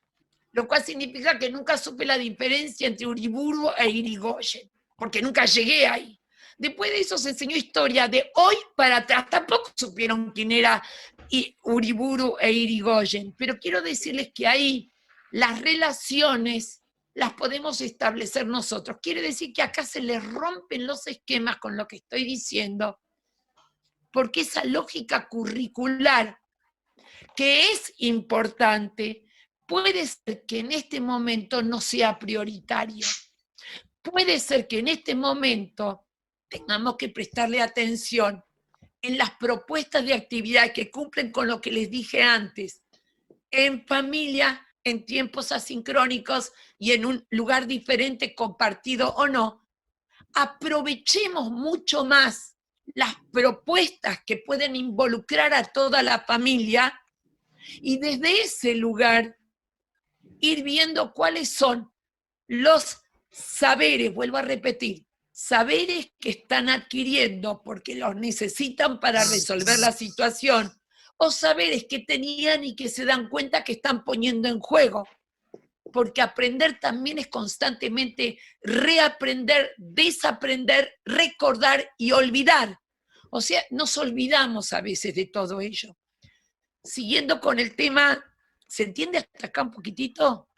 lo cual significa que nunca supe la diferencia entre Uriburu e Irigoyen, porque nunca llegué ahí. Después de eso se enseñó historia de hoy para atrás, tampoco supieron quién era Uriburu e Irigoyen, pero quiero decirles que ahí las relaciones las podemos establecer nosotros. Quiere decir que acá se les rompen los esquemas con lo que estoy diciendo, porque esa lógica curricular que es importante, puede ser que en este momento no sea prioritaria. Puede ser que en este momento tengamos que prestarle atención en las propuestas de actividad que cumplen con lo que les dije antes, en familia, en tiempos asincrónicos y en un lugar diferente, compartido o no. Aprovechemos mucho más las propuestas que pueden involucrar a toda la familia y desde ese lugar ir viendo cuáles son los saberes, vuelvo a repetir, saberes que están adquiriendo porque los necesitan para resolver la situación, o saberes que tenían y que se dan cuenta que están poniendo en juego. Porque aprender también es constantemente reaprender, desaprender, recordar y olvidar. O sea, nos olvidamos a veces de todo ello. Siguiendo con el tema, ¿se entiende hasta acá un poquitito?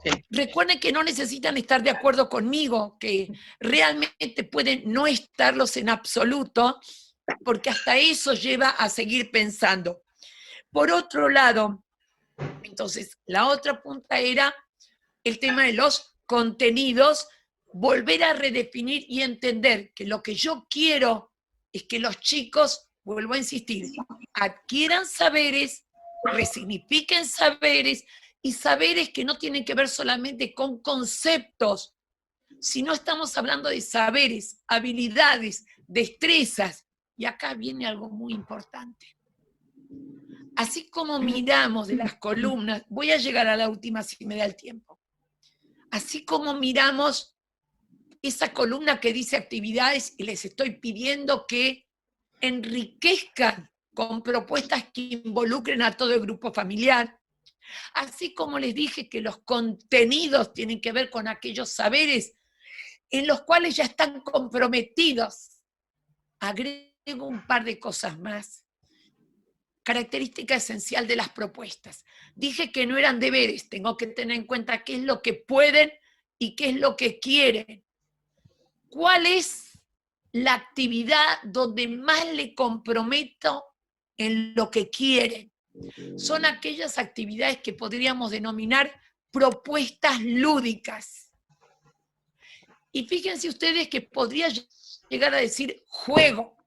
Sí. Recuerden que no necesitan estar de acuerdo conmigo, que realmente pueden no estarlos en absoluto, porque hasta eso lleva a seguir pensando. Por otro lado, entonces, la otra punta era el tema de los contenidos, volver a redefinir y entender que lo que yo quiero es que los chicos, vuelvo a insistir, adquieran saberes, resignifiquen saberes, y saberes que no tienen que ver solamente con conceptos, sino estamos hablando de saberes, habilidades, destrezas. Y acá viene algo muy importante. Así como miramos de las columnas, voy a llegar a la última si me da el tiempo. Así como miramos esa columna que dice actividades y les estoy pidiendo que enriquezcan con propuestas que involucren a todo el grupo familiar, Así como les dije que los contenidos tienen que ver con aquellos saberes en los cuales ya están comprometidos. Agrego un par de cosas más. Característica esencial de las propuestas. Dije que no eran deberes, tengo que tener en cuenta qué es lo que pueden y qué es lo que quieren. ¿Cuál es la actividad donde más le comprometo en lo que quieren? Son aquellas actividades que podríamos denominar propuestas lúdicas. Y fíjense ustedes que podría llegar a decir juego,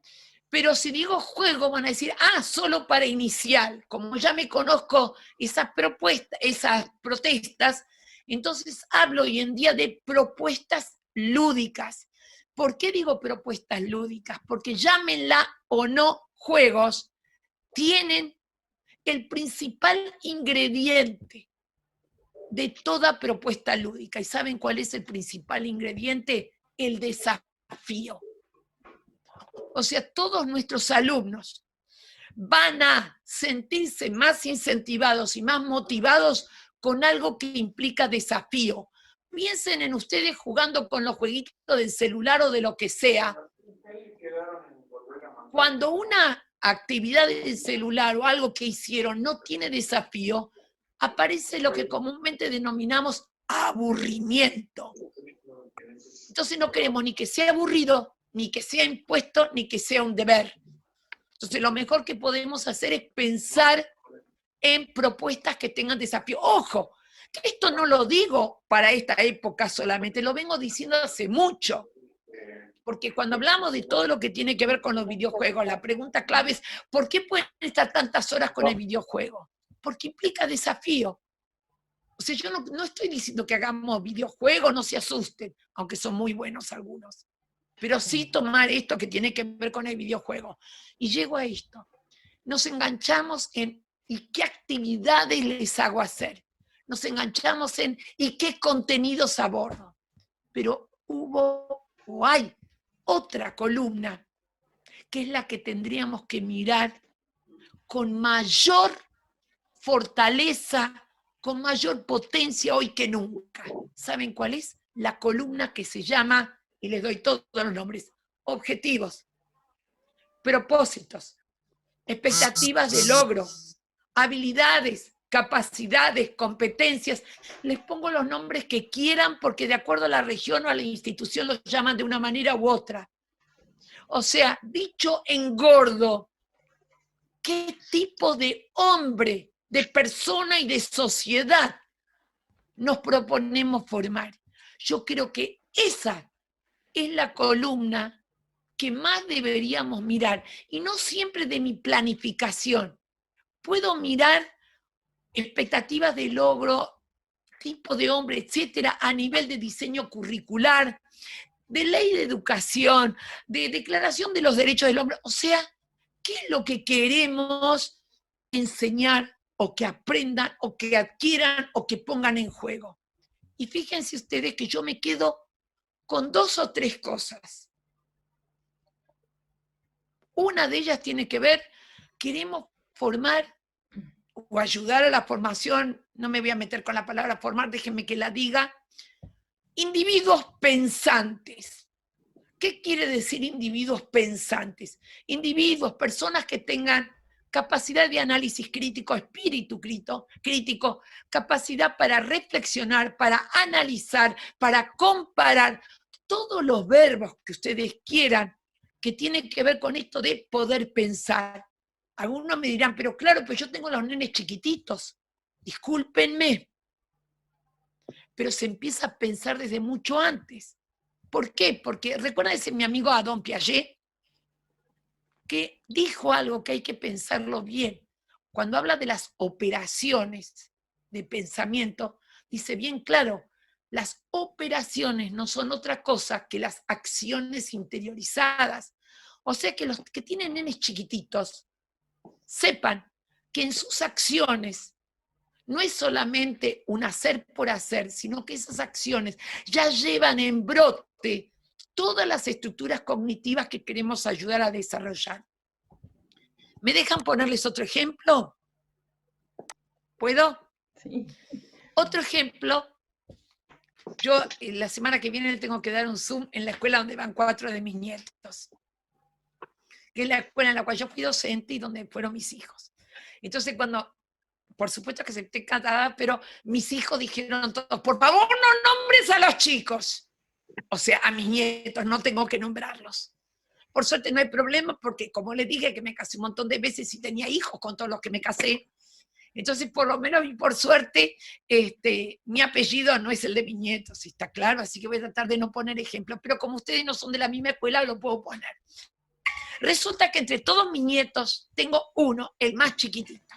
pero si digo juego van a decir, solo para inicial. Como ya me conozco esas propuestas, esas protestas, entonces hablo hoy en día de propuestas lúdicas. ¿Por qué digo propuestas lúdicas? Porque llámenla o no juegos, tienen el principal ingrediente de toda propuesta lúdica. ¿Y saben cuál es el principal ingrediente? El desafío. O sea, todos nuestros alumnos van a sentirse más incentivados y más motivados con algo que implica desafío. Piensen en ustedes jugando con los jueguitos del celular o de lo que sea. Cuando una actividad del celular o algo que hicieron no tiene desafío, aparece lo que comúnmente denominamos aburrimiento. Entonces no queremos ni que sea aburrido, ni que sea impuesto, ni que sea un deber. Entonces lo mejor que podemos hacer es pensar en propuestas que tengan desafío. ¡Ojo! Que esto no lo digo para esta época solamente, lo vengo diciendo hace mucho. Porque cuando hablamos de todo lo que tiene que ver con los videojuegos, la pregunta clave es, ¿por qué pueden estar tantas horas con el videojuego? Porque implica desafío. O sea, yo no estoy diciendo que hagamos videojuegos, no se asusten, aunque son muy buenos algunos. Pero sí tomar esto que tiene que ver con el videojuego. Y llego a esto. Nos enganchamos en ¿y qué actividades les hago hacer? Nos enganchamos en ¿y qué contenidos abordo? Pero hubo o hay otra columna, que es la que tendríamos que mirar con mayor fortaleza, con mayor potencia hoy que nunca. ¿Saben cuál es? La columna que se llama, y les doy todos los nombres, objetivos, propósitos, expectativas de logro, habilidades, capacidades, competencias. Les pongo los nombres que quieran porque de acuerdo a la región o a la institución los llaman de una manera u otra. O sea, dicho en gordo, ¿qué tipo de hombre, de persona y de sociedad nos proponemos formar? Yo creo que esa es la columna que más deberíamos mirar, y no siempre de mi planificación. Puedo mirar expectativas de logro, tipo de hombre, etcétera, a nivel de diseño curricular, de ley de educación, de declaración de los derechos del hombre. O sea, ¿qué es lo que queremos enseñar o que aprendan o que adquieran o que pongan en juego? Y fíjense ustedes que yo me quedo con 2 o 3 cosas. Una de ellas tiene que ver, queremos formar o ayudar a la formación, no me voy a meter con la palabra formar, déjenme que la diga, individuos pensantes. ¿Qué quiere decir individuos pensantes? Individuos, personas que tengan capacidad de análisis crítico, espíritu crítico, capacidad para reflexionar, para analizar, para comparar, todos los verbos que ustedes quieran que tienen que ver con esto de poder pensar. Algunos me dirán, pero claro, pues yo tengo los nenes chiquititos, discúlpenme, pero se empieza a pensar desde mucho antes. ¿Por qué? Porque recuerda ese mi amigo Adón Piaget, que dijo algo que hay que pensarlo bien. Cuando habla de las operaciones de pensamiento, dice bien claro, las operaciones no son otra cosa que las acciones interiorizadas. O sea que los que tienen nenes chiquititos, sepan que en sus acciones no es solamente un hacer por hacer, sino que esas acciones ya llevan en brote todas las estructuras cognitivas que queremos ayudar a desarrollar. ¿Me dejan ponerles otro ejemplo? ¿Puedo? Sí. Otro ejemplo, yo la semana que viene le tengo que dar un Zoom en la escuela donde van 4 de mis nietos, que es la escuela en la cual yo fui docente y donde fueron mis hijos. Entonces cuando, por supuesto que acepté encantada, pero mis hijos dijeron todos, por favor no nombres a los chicos. O sea, a mis nietos, no tengo que nombrarlos. Por suerte no hay problema porque, como les dije, que me casé un montón de veces y tenía hijos con todos los que me casé. Entonces, por lo menos y por suerte, mi apellido no es el de mis nietos, ¿está claro? Así que voy a tratar de no poner ejemplos, pero como ustedes no son de la misma escuela, lo puedo poner. Resulta que entre todos mis nietos tengo uno, el más chiquitito.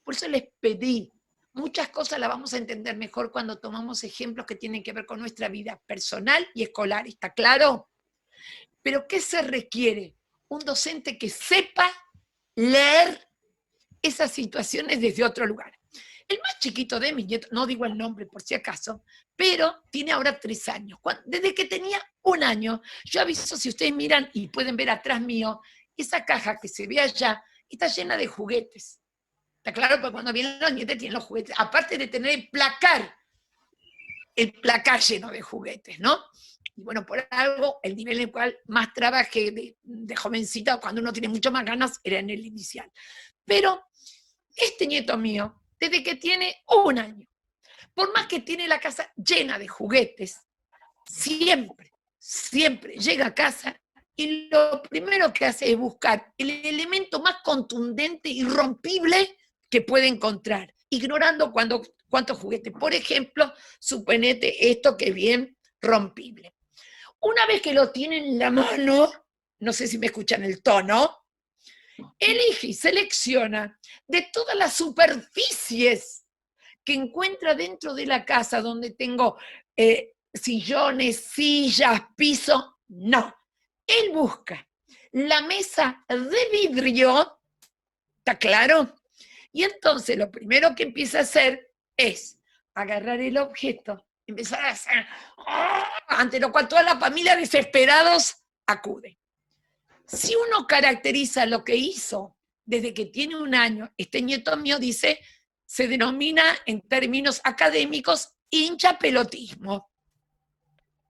Por eso les pedí, muchas cosas las vamos a entender mejor cuando tomamos ejemplos que tienen que ver con nuestra vida personal y escolar, ¿está claro? Pero ¿qué se requiere? Un docente que sepa leer esas situaciones desde otro lugar. El más chiquito de mis nietos, no digo el nombre por si acaso, pero tiene ahora 3 años. Desde que tenía 1 año, yo aviso, si ustedes miran y pueden ver atrás mío, esa caja que se ve allá está llena de juguetes. Está claro, porque cuando vienen los nietos tienen los juguetes, aparte de tener el placar lleno de juguetes, ¿no? Y bueno, por algo, el nivel en el cual más trabajé de jovencita, cuando uno tiene mucho más ganas, era en el inicial. Pero este nieto mío, desde que tiene 1 año, por más que tiene la casa llena de juguetes, siempre llega a casa y lo primero que hace es buscar el elemento más contundente, irrompible que puede encontrar, ignorando cuántos juguetes. Por ejemplo, suponete esto que es bien rompible. Una vez que lo tiene en la mano, no sé si me escuchan el tono, elige y selecciona de todas las superficies que encuentra dentro de la casa, donde tengo sillones, sillas, piso, no. Él busca la mesa de vidrio, ¿está claro? Y entonces lo primero que empieza a hacer es agarrar el objeto, empezar a hacer, ante lo cual toda la familia desesperados acude. Si uno caracteriza lo que hizo desde que tiene 1 año, este nieto mío dice, se denomina en términos académicos hinchapelotismo.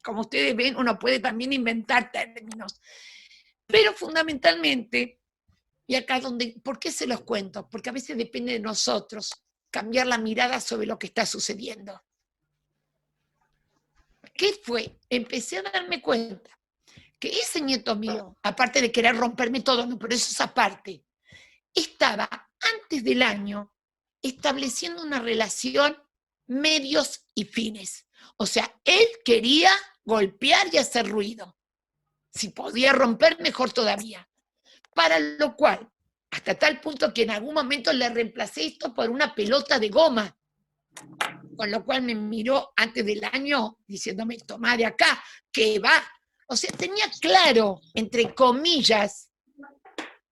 Como ustedes ven, uno puede también inventar términos. Pero fundamentalmente, y acá donde, ¿por qué se los cuento? Porque a veces depende de nosotros cambiar la mirada sobre lo que está sucediendo. ¿Qué fue? Empecé a darme cuenta que ese nieto mío, aparte de querer romperme todo, no, pero eso es aparte, estaba antes del año estableciendo una relación medios y fines. O sea, él quería golpear y hacer ruido. Si podía romper, mejor todavía. Para lo cual, hasta tal punto que en algún momento le reemplacé esto por una pelota de goma. Con lo cual me miró antes del año diciéndome, tomá de acá, que va. O sea, tenía claro, entre comillas,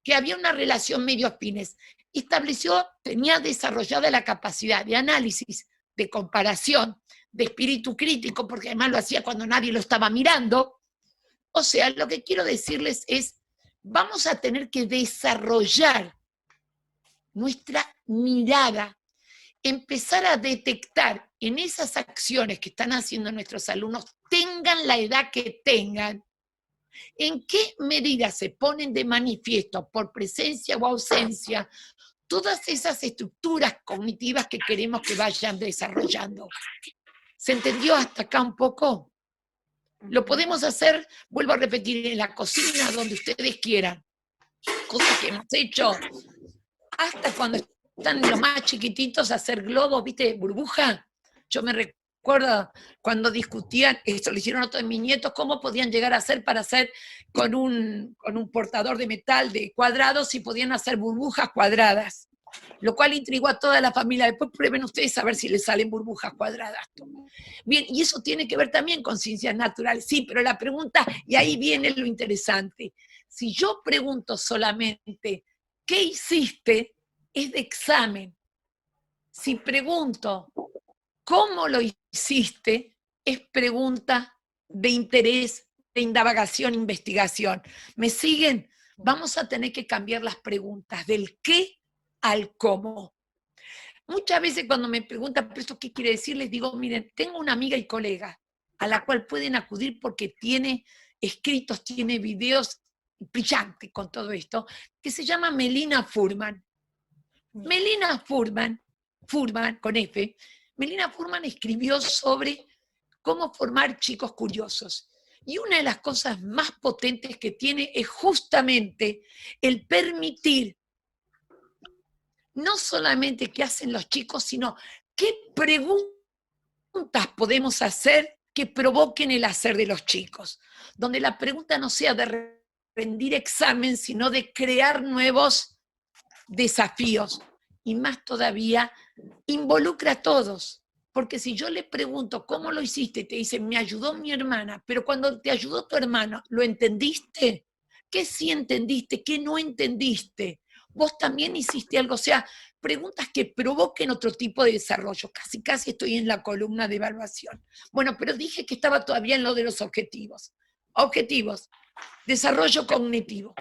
que había una relación medios-fines. Tenía desarrollada la capacidad de análisis, de comparación, de espíritu crítico, porque además lo hacía cuando nadie lo estaba mirando. O sea, lo que quiero decirles es, vamos a tener que desarrollar nuestra mirada, empezar a detectar en esas acciones que están haciendo nuestros alumnos, tengan la edad que tengan, en qué medida se ponen de manifiesto por presencia o ausencia todas esas estructuras cognitivas que queremos que vayan desarrollando. ¿Se entendió hasta acá un poco? Lo podemos hacer, vuelvo a repetir, en la cocina, donde ustedes quieran. Cosas que hemos hecho hasta cuando están los más chiquititos, hacer globos, ¿viste? Burbuja. Yo me recuerdo cuando discutían, esto lo hicieron otros de mis nietos, cómo podían llegar a hacer para hacer con un portador de metal de cuadrados, si podían hacer burbujas cuadradas. Lo cual intrigó a toda la familia. Después prueben ustedes a ver si les salen burbujas cuadradas. Bien, y eso tiene que ver también con ciencias naturales. Sí, pero la pregunta, y ahí viene lo interesante. Si yo pregunto solamente, ¿qué hiciste? Es de examen. Si pregunto, ¿cómo lo hiciste? Es pregunta de interés, de indagación, investigación. ¿Me siguen? Vamos a tener que cambiar las preguntas del qué al cómo. Muchas veces cuando me preguntan, ¿pero esto qué quiere decir? Les digo, miren, tengo una amiga y colega a la cual pueden acudir porque tiene escritos, tiene videos brillantes con todo esto, que se llama Melina Furman. Melina Furman, con F, Melina Furman escribió sobre cómo formar chicos curiosos. Y una de las cosas más potentes que tiene es justamente el permitir no solamente qué hacen los chicos, sino qué preguntas podemos hacer que provoquen el hacer de los chicos. Donde la pregunta no sea de rendir examen, sino de crear nuevos desafíos. Y más todavía, involucra a todos. Porque si yo le pregunto, ¿cómo lo hiciste? Te dicen, me ayudó mi hermana. Pero cuando te ayudó tu hermano, ¿lo entendiste? ¿Qué sí entendiste? ¿Qué no entendiste? Vos también hiciste algo. O sea, preguntas que provoquen otro tipo de desarrollo. Casi estoy en la columna de evaluación. Bueno, pero dije que estaba todavía en lo de los objetivos. Objetivos. Desarrollo cognitivo.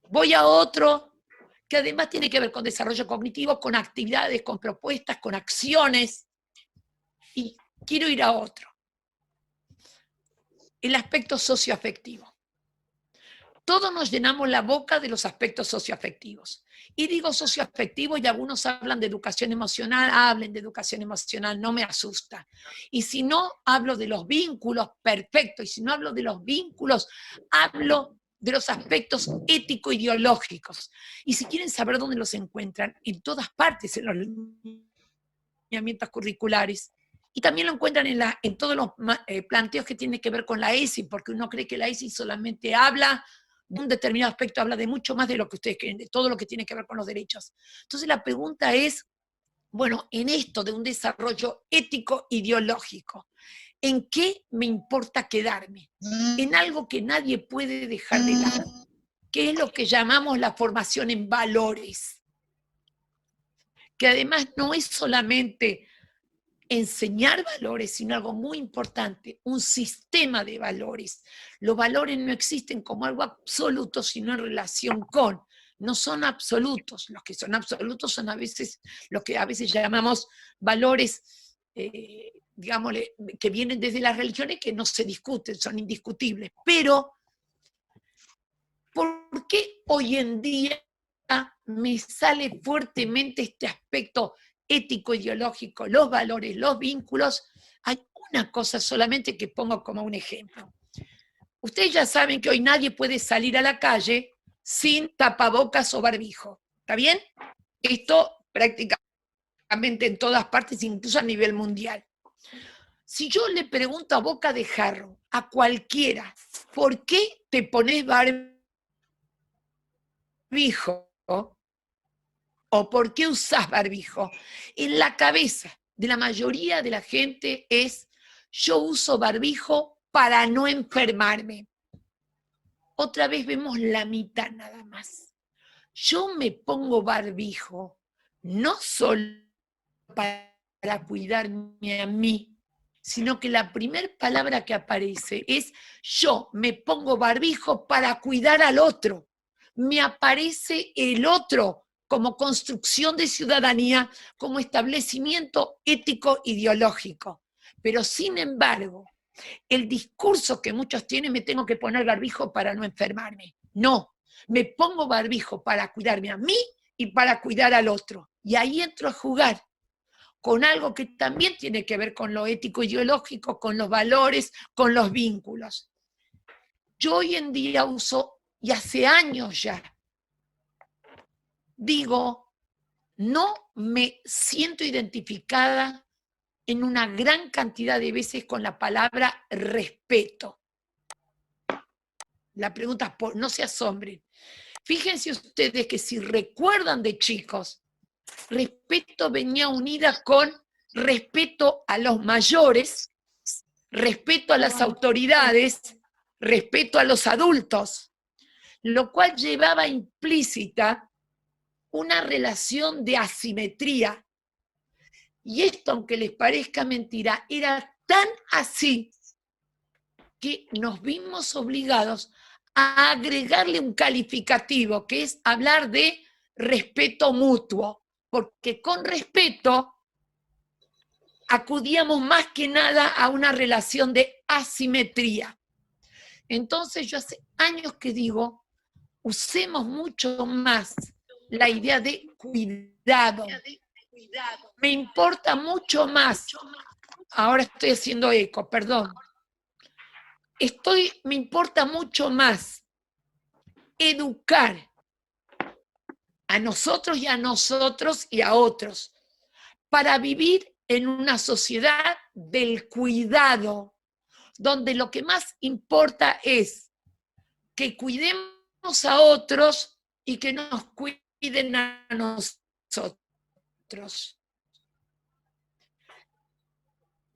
Voy a otro que además tiene que ver con desarrollo cognitivo, con actividades, con propuestas, con acciones. Y quiero ir a otro. El aspecto socioafectivo. Todos nos llenamos la boca de los aspectos socioafectivos. Y digo socioafectivo y algunos hablan de educación emocional, hablen de educación emocional, no me asusta. Y si no hablo de los vínculos, perfecto. Y si no hablo de los vínculos, hablo de los aspectos ético-ideológicos. Y si quieren saber dónde los encuentran, en todas partes, en los lineamientos curriculares. Y también lo encuentran en todos los planteos que tienen que ver con la ESI, porque uno cree que la ESI solamente habla de un determinado aspecto, habla de mucho más de lo que ustedes creen, de todo lo que tiene que ver con los derechos. Entonces la pregunta es, bueno, en esto de un desarrollo ético ideológico, ¿en qué me importa quedarme? En algo que nadie puede dejar de lado, que es lo que llamamos la formación en valores, que además no es solamente enseñar valores, sino algo muy importante, un sistema de valores. Los valores no existen como algo absoluto, sino en relación con. No son absolutos. Los que son absolutos son a veces lo que a veces llamamos valores, digámosle, que vienen desde las religiones que no se discuten, son indiscutibles. Pero, ¿por qué hoy en día me sale fuertemente este aspecto ético, ideológico, los valores, los vínculos? Hay una cosa solamente que pongo como un ejemplo. Ustedes ya saben que hoy nadie puede salir a la calle sin tapabocas o barbijo. ¿Está bien? Esto prácticamente en todas partes, incluso a nivel mundial. Si yo le pregunto a boca de jarro a cualquiera, ¿por qué te pones barbijo? ¿O por qué usás barbijo? En la cabeza de la mayoría de la gente es, yo uso barbijo para no enfermarme. Otra vez vemos la mitad nada más. Yo me pongo barbijo no solo para cuidarme a mí, sino que la primera palabra que aparece es, yo me pongo barbijo para cuidar al otro. Me aparece el otro como construcción de ciudadanía, como establecimiento ético ideológico. Pero sin embargo, el discurso que muchos tienen, me tengo que poner barbijo para no enfermarme. No, me pongo barbijo para cuidarme a mí y para cuidar al otro. Y ahí entro a jugar con algo que también tiene que ver con lo ético ideológico, con los valores, con los vínculos. Yo hoy en día uso, y hace años ya, digo, no me siento identificada en una gran cantidad de veces con la palabra respeto. La pregunta es, no se asombren. Fíjense ustedes que si recuerdan de chicos, respeto venía unida con respeto a los mayores, respeto a las autoridades, respeto a los adultos, lo cual llevaba implícita una relación de asimetría. Y esto, aunque les parezca mentira, era tan así que nos vimos obligados a agregarle un calificativo, que es hablar de respeto mutuo. porque con respeto acudíamos más que nada a una relación de asimetría. Entonces yo hace años que digo, usemos mucho más la idea de cuidado. Me importa mucho más. Ahora estoy haciendo eco, perdón. Me importa mucho más educar a nosotros y a otros para vivir en una sociedad del cuidado, donde lo que más importa es que cuidemos a otros y que nos cuiden a nosotros.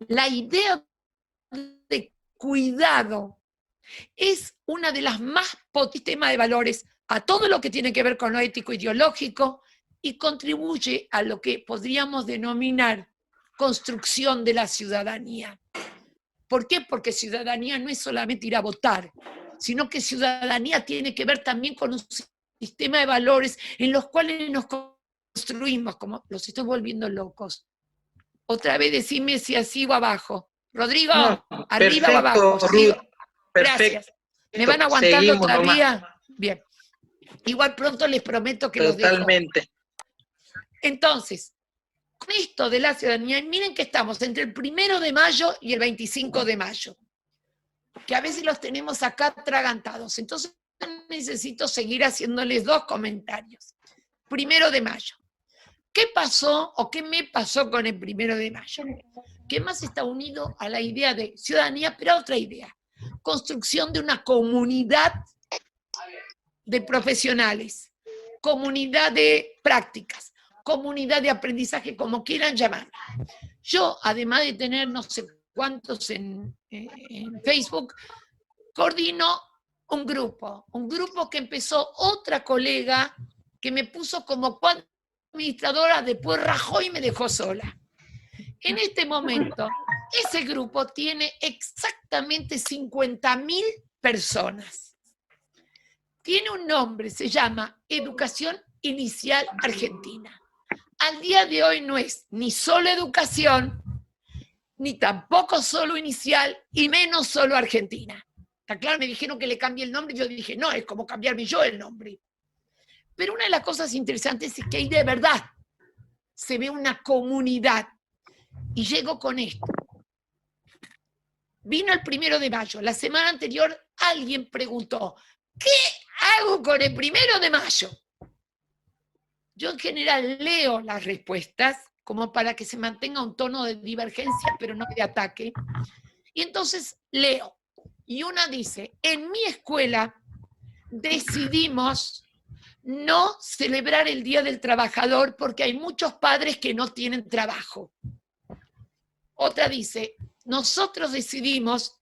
La idea de cuidado es una de las más potentes temas de valores a todo lo que tiene que ver con lo ético ideológico y contribuye a lo que podríamos denominar construcción de la ciudadanía. ¿Por qué? Porque ciudadanía no es solamente ir a votar, sino que ciudadanía tiene que ver también con un sistema de valores en los cuales nos construimos, como los estoy volviendo locos. Otra vez decime si así o abajo. Rodrigo, No, arriba perfecto, o abajo. Ruth, Gracias. perfecto. ¿Me van aguantando Seguimos todavía? nomás. Bien. Igual pronto les prometo que los dejo. Totalmente. Entonces, con esto de la ciudadanía, miren que estamos entre el 1 de mayo y el 25 de mayo, que a veces los tenemos acá atragantados. Entonces necesito seguir haciéndoles 2 comentarios. 1 de mayo. ¿Qué pasó o qué me pasó con el 1 de mayo? Que más está unido a la idea de ciudadanía, pero a otra idea. Construcción de una comunidad de profesionales, comunidad de prácticas, comunidad de aprendizaje, como quieran llamarla. Yo, además de tener no sé cuántos en Facebook, coordino un grupo que empezó otra colega que me puso como administradora, después rajó y me dejó sola. En este momento, ese grupo tiene exactamente 50.000 personas. Tiene un nombre, se llama Educación Inicial Argentina. Al día de hoy no es ni solo educación, ni tampoco solo inicial, y menos solo Argentina. Está claro, me dijeron que le cambie el nombre, yo dije, no, es como cambiarme yo el nombre. Pero una de las cosas interesantes es que ahí de verdad se ve una comunidad. Y llego con esto. Vino el 1 de mayo. La semana anterior alguien preguntó, ¿qué hago con el 1 de mayo? Yo en general leo las respuestas como para que se mantenga un tono de divergencia, pero no de ataque. Y entonces leo. Y una dice, en mi escuela decidimos no celebrar el Día del Trabajador porque hay muchos padres que no tienen trabajo. Otra dice, nosotros decidimos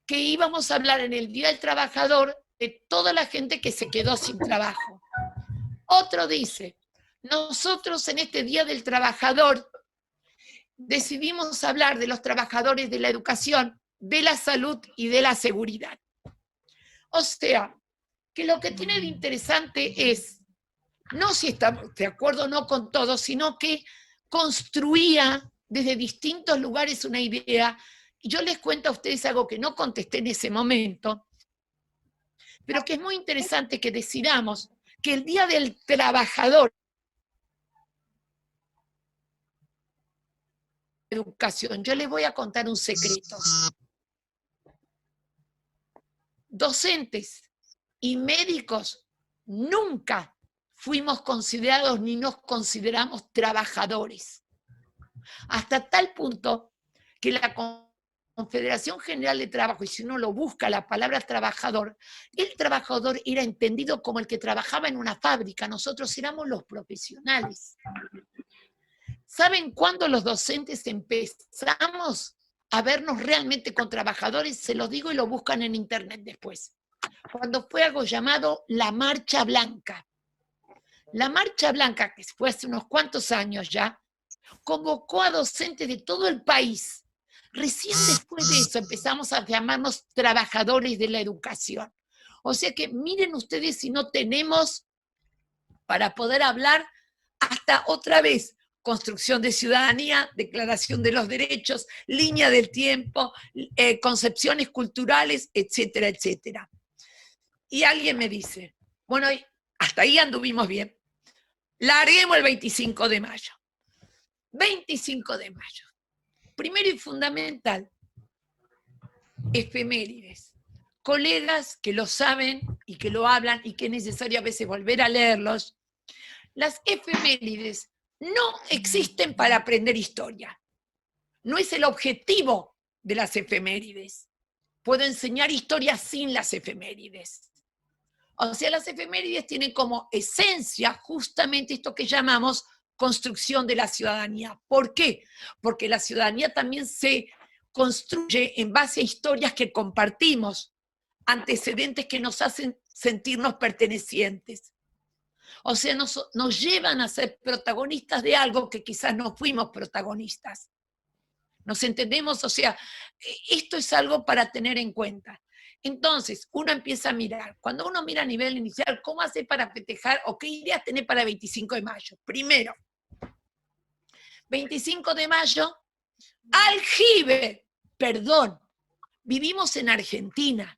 que íbamos a hablar en el Día del Trabajador de toda la gente que se quedó sin trabajo. Otro dice, nosotros en este Día del Trabajador decidimos hablar de los trabajadores de la educación, de la salud y de la seguridad. O sea, que lo que tiene de interesante es, no si estamos de acuerdo o no con todo, sino que construía desde distintos lugares una idea. Y yo les cuento a ustedes algo que no contesté en ese momento, pero que es muy interesante que decidamos que el Día del Trabajador educación. Yo les voy a contar un secreto. Docentes y médicos nunca fuimos considerados ni nos consideramos trabajadores. Hasta tal punto que la Confederación General de Trabajo, y si uno lo busca la palabra trabajador, el trabajador era entendido como el que trabajaba en una fábrica, nosotros éramos los profesionales. ¿Saben cuándo los docentes empezamos a vernos realmente con trabajadores? Se los digo y lo buscan en internet después. Cuando fue algo llamado la Marcha Blanca. La Marcha Blanca, que fue hace unos cuantos años ya, convocó a docentes de todo el país. Recién después de eso empezamos a llamarnos trabajadores de la educación. O sea que miren ustedes si no tenemos para poder hablar hasta otra vez, construcción de ciudadanía, declaración de los derechos, línea del tiempo, concepciones culturales, etcétera, etcétera. Y alguien me dice, bueno, hasta ahí anduvimos bien, larguemos el 25 de mayo. 25 de mayo. Primero y fundamental, efemérides. Colegas que lo saben y que lo hablan y que es necesario a veces volver a leerlos. Las efemérides no existen para aprender historia. No es el objetivo de las efemérides. Puedo enseñar historia sin las efemérides. O sea, las efemérides tienen como esencia justamente esto que llamamos construcción de la ciudadanía. ¿Por qué? Porque la ciudadanía también se construye en base a historias que compartimos, antecedentes que nos hacen sentirnos pertenecientes. O sea, nos llevan a ser protagonistas de algo que quizás no fuimos protagonistas. ¿Nos entendemos? O sea, esto es algo para tener en cuenta. Entonces, uno empieza a mirar. Cuando uno mira a nivel inicial, ¿cómo hace para festejar o qué ideas tener para el 25 de mayo? Primero, 25 de mayo, aljibe, perdón, vivimos en Argentina.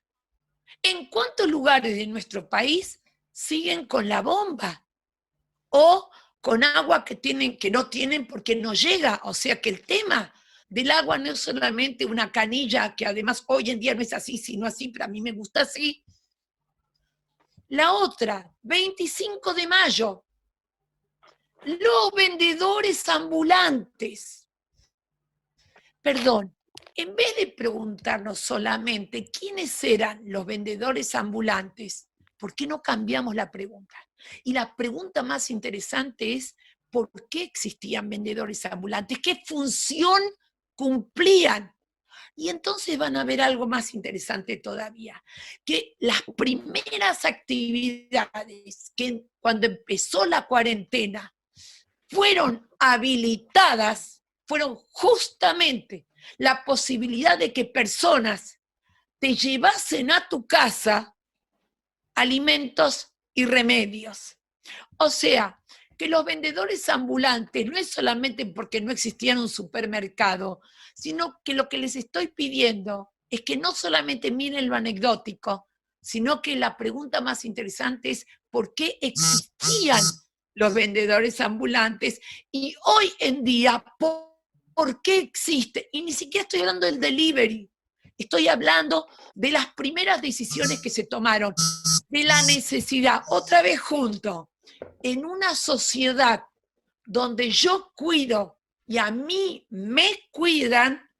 ¿En cuántos lugares de nuestro país siguen con la bomba? O con agua que no tienen porque no llega. O sea que el tema del agua no es solamente una canilla, que además hoy en día no es así, sino así, pero a mí me gusta así. La otra, 25 de mayo, los vendedores ambulantes. Perdón, en vez de preguntarnos solamente quiénes eran los vendedores ambulantes, ¿por qué no cambiamos la pregunta? Y la pregunta más interesante es, ¿por qué existían vendedores ambulantes? ¿Qué función cumplían? Y entonces van a ver algo más interesante todavía, que las primeras actividades que cuando empezó la cuarentena fueron habilitadas, fueron justamente la posibilidad de que personas te llevasen a tu casa alimentos y remedios. O sea, que los vendedores ambulantes no es solamente porque no existía un supermercado, sino que lo que les estoy pidiendo es que no solamente miren lo anecdótico, sino que la pregunta más interesante es ¿por qué existían los vendedores ambulantes? Y hoy en día, ¿por qué existe? Y ni siquiera estoy hablando del delivery, estoy hablando de las primeras decisiones que se tomaron, de la necesidad, otra vez junto, en una sociedad donde yo cuido y a mí me cuidan,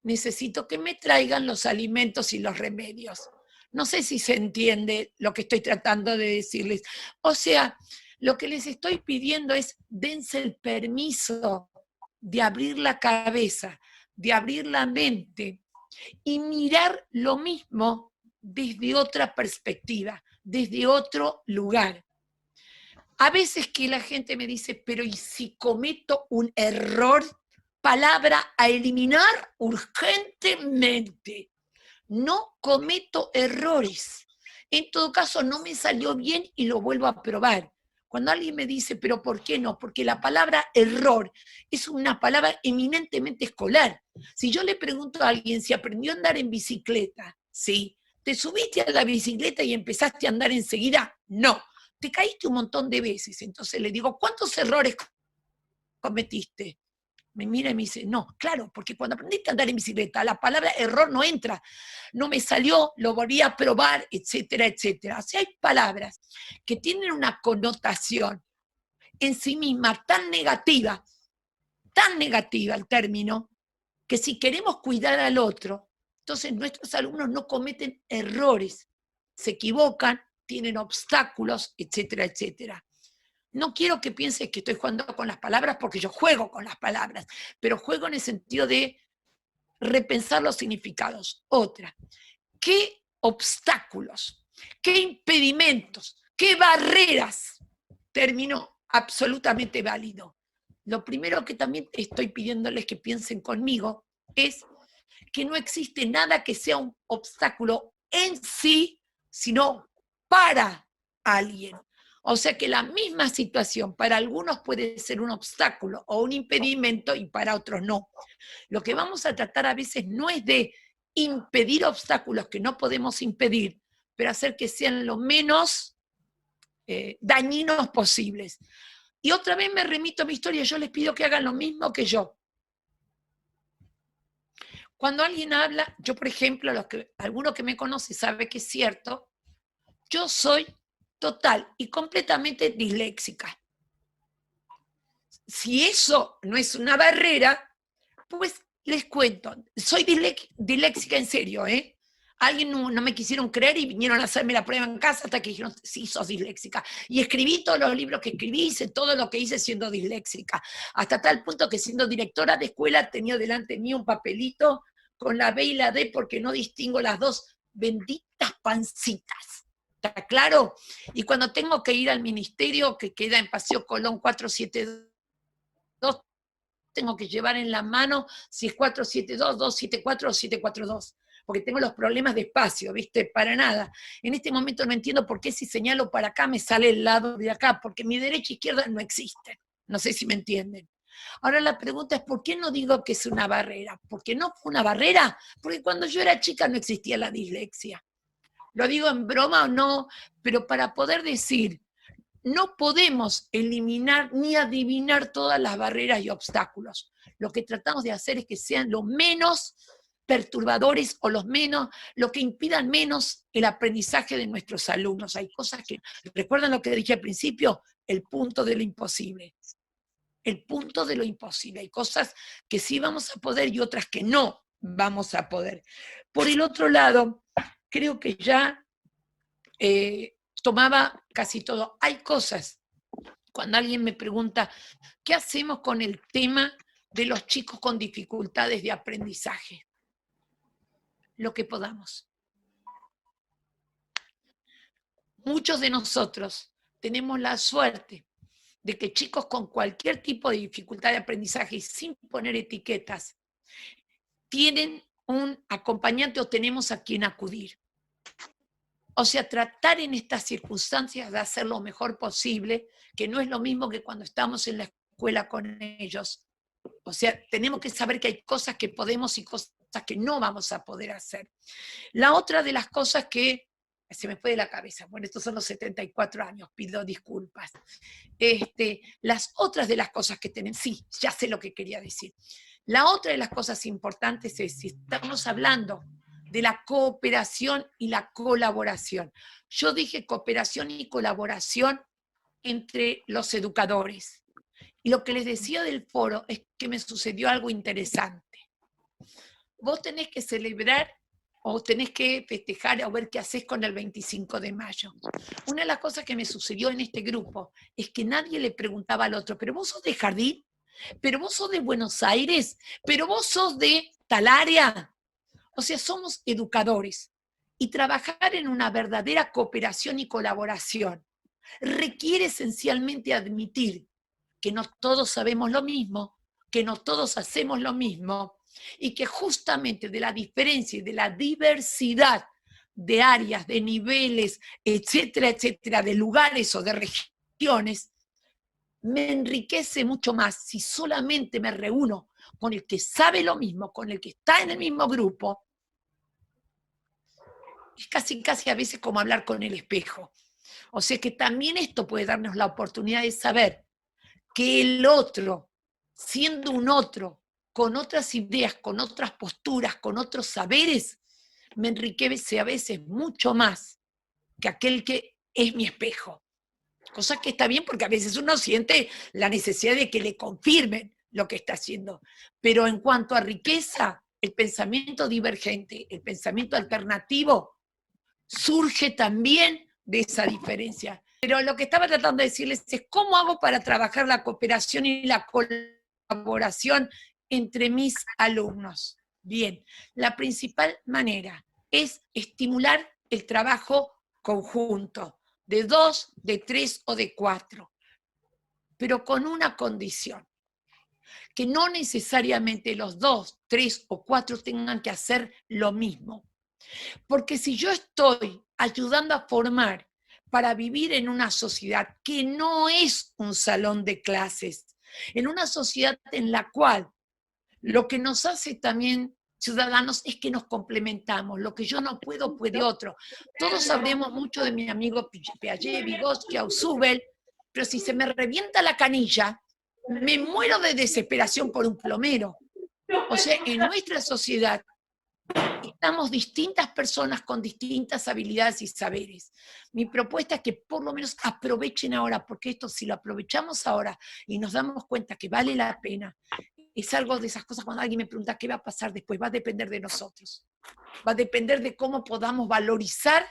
necesito que me traigan los alimentos y los remedios. No sé si se entiende lo que estoy tratando de decirles. O sea, lo que les estoy pidiendo es dense el permiso de abrir la cabeza, de abrir la mente y mirar lo mismo desde otra perspectiva, desde otro lugar. A veces que la gente me dice, pero ¿y si cometo un error? Palabra a eliminar urgentemente. No cometo errores. En todo caso, no me salió bien y lo vuelvo a probar. Cuando alguien me dice, pero ¿por qué no? Porque la palabra error es una palabra eminentemente escolar. Si yo le pregunto a alguien si aprendió a andar en bicicleta, ¿sí? ¿Te subiste a la bicicleta y empezaste a andar enseguida? No. Te caíste un montón de veces. Entonces le digo, ¿cuántos errores cometiste? Me mira y me dice, no, claro, porque cuando aprendiste a andar en bicicleta, la palabra error no entra. No me salió, lo volví a probar, etcétera, etcétera. O sea, hay palabras que tienen una connotación en sí misma tan negativa el término, que si queremos cuidar al otro, entonces nuestros alumnos no cometen errores, se equivocan, tienen obstáculos, etcétera, etcétera. No quiero que pienses que estoy jugando con las palabras porque yo juego con las palabras, pero juego en el sentido de repensar los significados. Otra, ¿qué obstáculos, qué impedimentos, qué barreras? Término absolutamente válido. Lo primero que también estoy pidiéndoles que piensen conmigo es que no existe nada que sea un obstáculo en sí, sino para alguien. O sea que la misma situación para algunos puede ser un obstáculo o un impedimento y para otros no. Lo que vamos a tratar a veces no es de impedir obstáculos que no podemos impedir, pero hacer que sean lo menos dañinos posibles. Y otra vez me remito a mi historia, yo les pido que hagan lo mismo que yo. Cuando alguien habla, yo por ejemplo, alguno que me conoce sabe que es cierto, yo soy total y completamente disléxica. Si eso no es una barrera, pues les cuento, soy disléxica en serio, ¿eh? Alguien no me quisieron creer y vinieron a hacerme la prueba en casa hasta que dijeron, sí, sos disléxica. Y escribí todos los libros que escribí, hice todo lo que hice siendo disléxica. Hasta tal punto que siendo directora de escuela tenía delante mío un papelito con la B y la D porque no distingo las dos benditas pancitas. ¿Está claro? Y cuando tengo que ir al ministerio, que queda en Paseo Colón 472, tengo que llevar en la mano si es 472, 274 o 742, porque tengo los problemas de espacio, ¿viste? Para nada. En este momento no entiendo por qué si señalo para acá me sale el lado de acá, porque mi derecha e izquierda no existen. No sé si me entienden. Ahora la pregunta es, ¿por qué no digo que es una barrera? ¿Porque no fue una barrera? Porque cuando yo era chica no existía la dislexia. Lo digo en broma o no, pero para poder decir, no podemos eliminar ni adivinar todas las barreras y obstáculos. Lo que tratamos de hacer es que sean lo menos perturbadores o lo que impidan menos el aprendizaje de nuestros alumnos. Hay cosas que, ¿recuerdan lo que dije al principio? El punto de lo imposible. El punto de lo imposible. Hay cosas que sí vamos a poder y otras que no vamos a poder. Por el otro lado, creo que ya tomaba casi todo. Hay cosas, cuando alguien me pregunta, ¿qué hacemos con el tema de los chicos con dificultades de aprendizaje? Lo que podamos. Muchos de nosotros tenemos la suerte de que chicos con cualquier tipo de dificultad de aprendizaje y sin poner etiquetas, tienen un acompañante o tenemos a quien acudir. O sea, tratar en estas circunstancias de hacer lo mejor posible, que no es lo mismo que cuando estamos en la escuela con ellos. O sea, tenemos que saber que hay cosas que podemos y cosas que no vamos a poder hacer. La otra de las cosas que se me fue de la cabeza, bueno, estos son los 74 años, pido disculpas. Las otras de las cosas que tenemos, sí, ya sé lo que quería decir. La otra de las cosas importantes es, si estamos hablando de la cooperación y la colaboración. Yo dije cooperación y colaboración entre los educadores. Y lo que les decía del foro es que me sucedió algo interesante. Vos tenés que celebrar o tenés que festejar o ver qué haces con el 25 de mayo. Una de las cosas que me sucedió en este grupo es que nadie le preguntaba al otro, ¿pero vos sos de Jardín? ¿Pero vos sos de Buenos Aires? ¿Pero vos sos de tal área? O sea, somos educadores y trabajar en una verdadera cooperación y colaboración requiere esencialmente admitir que no todos sabemos lo mismo, que no todos hacemos lo mismo y que justamente de la diferencia y de la diversidad de áreas, de niveles, etcétera, etcétera, de lugares o de regiones, me enriquece mucho más si solamente me reúno con el que sabe lo mismo, con el que está en el mismo grupo. Es casi a veces como hablar con el espejo. O sea que también esto puede darnos la oportunidad de saber que el otro, siendo un otro, con otras ideas, con otras posturas, con otros saberes, me enriquece a veces mucho más que aquel que es mi espejo. Cosa que está bien porque a veces uno siente la necesidad de que le confirmen lo que está haciendo. Pero en cuanto a riqueza, el pensamiento divergente, el pensamiento alternativo, surge también de esa diferencia. Pero lo que estaba tratando de decirles es cómo hago para trabajar la cooperación y la colaboración entre mis alumnos. Bien, la principal manera es estimular el trabajo conjunto, de 2, de 3 o de 4, pero con una condición, que no necesariamente los 2, 3 o 4 tengan que hacer lo mismo. Porque si yo estoy ayudando a formar para vivir en una sociedad que no es un salón de clases, en una sociedad en la cual lo que nos hace también ciudadanos es que nos complementamos. Lo que yo no puedo, puede otro. Todos sabremos mucho de mi amigo Piaget, Vygotsky, Ausubel, pero si se me revienta la canilla, me muero de desesperación por un plomero. O sea, en nuestra sociedad estamos distintas personas con distintas habilidades y saberes. Mi propuesta es que por lo menos aprovechen ahora, porque esto si lo aprovechamos ahora y nos damos cuenta que vale la pena, es algo de esas cosas cuando alguien me pregunta qué va a pasar después, va a depender de nosotros. Va a depender de cómo podamos valorizar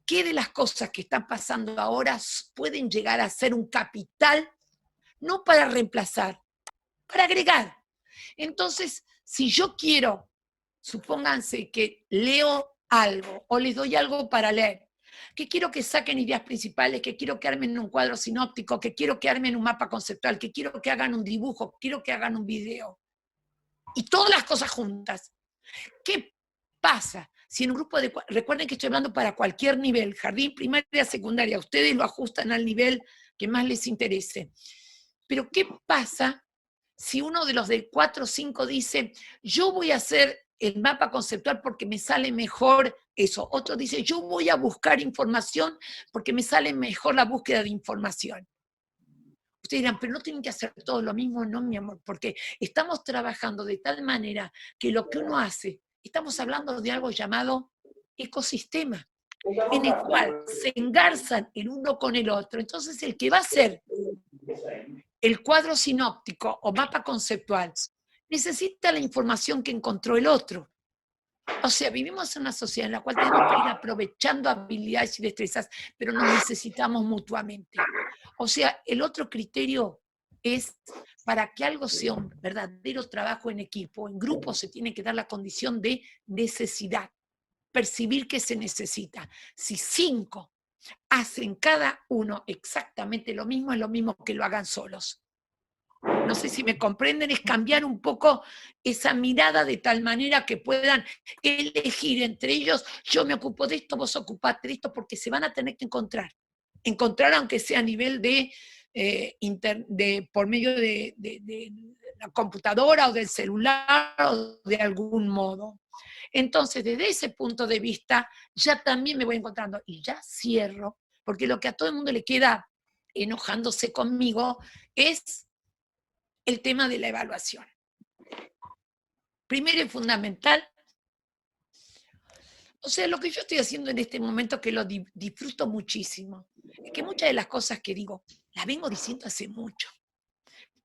qué de las cosas que están pasando ahora pueden llegar a ser un capital, no para reemplazar, para agregar. Entonces, si yo quiero, supónganse que leo algo o les doy algo para leer, que quiero que saquen ideas principales, que quiero que armen un cuadro sinóptico, que quiero que armen un mapa conceptual, que quiero que hagan un dibujo, quiero que hagan un video, y todas las cosas juntas. ¿Qué pasa si en un grupo de... Recuerden que estoy hablando para cualquier nivel, jardín, primaria, secundaria, ustedes lo ajustan al nivel que más les interese. Pero ¿qué pasa si uno de los de 4 o 5 dice, yo voy a hacer el mapa conceptual porque me sale mejor eso? Otro dice, yo voy a buscar información porque me sale mejor la búsqueda de información. Ustedes dirán, pero no tienen que hacer todo lo mismo, no, mi amor, porque estamos trabajando de tal manera que lo que uno hace, estamos hablando de algo llamado ecosistema, en el cual se engarzan el uno con el otro. Entonces, el que va a hacer el cuadro sinóptico o mapa conceptual necesita la información que encontró el otro. O sea, vivimos en una sociedad en la cual tenemos que ir aprovechando habilidades y destrezas, pero nos necesitamos mutuamente. O sea, el otro criterio es, para que algo sea un verdadero trabajo en equipo, en grupo, se tiene que dar la condición de necesidad, percibir que se necesita. Si 5 hacen cada uno exactamente lo mismo, es lo mismo que lo hagan solos. No sé si me comprenden, es cambiar un poco esa mirada de tal manera que puedan elegir entre ellos, yo me ocupo de esto, vos ocupate de esto, porque se van a tener que encontrar aunque sea a nivel de, por medio de la computadora o del celular o de algún modo. Entonces, desde ese punto de vista, ya también me voy encontrando, y ya cierro, porque lo que a todo el mundo le queda enojándose conmigo es el tema de la evaluación. Primero y fundamental, o sea, lo que yo estoy haciendo en este momento, que lo disfruto muchísimo, es que muchas de las cosas que digo, las vengo diciendo hace mucho,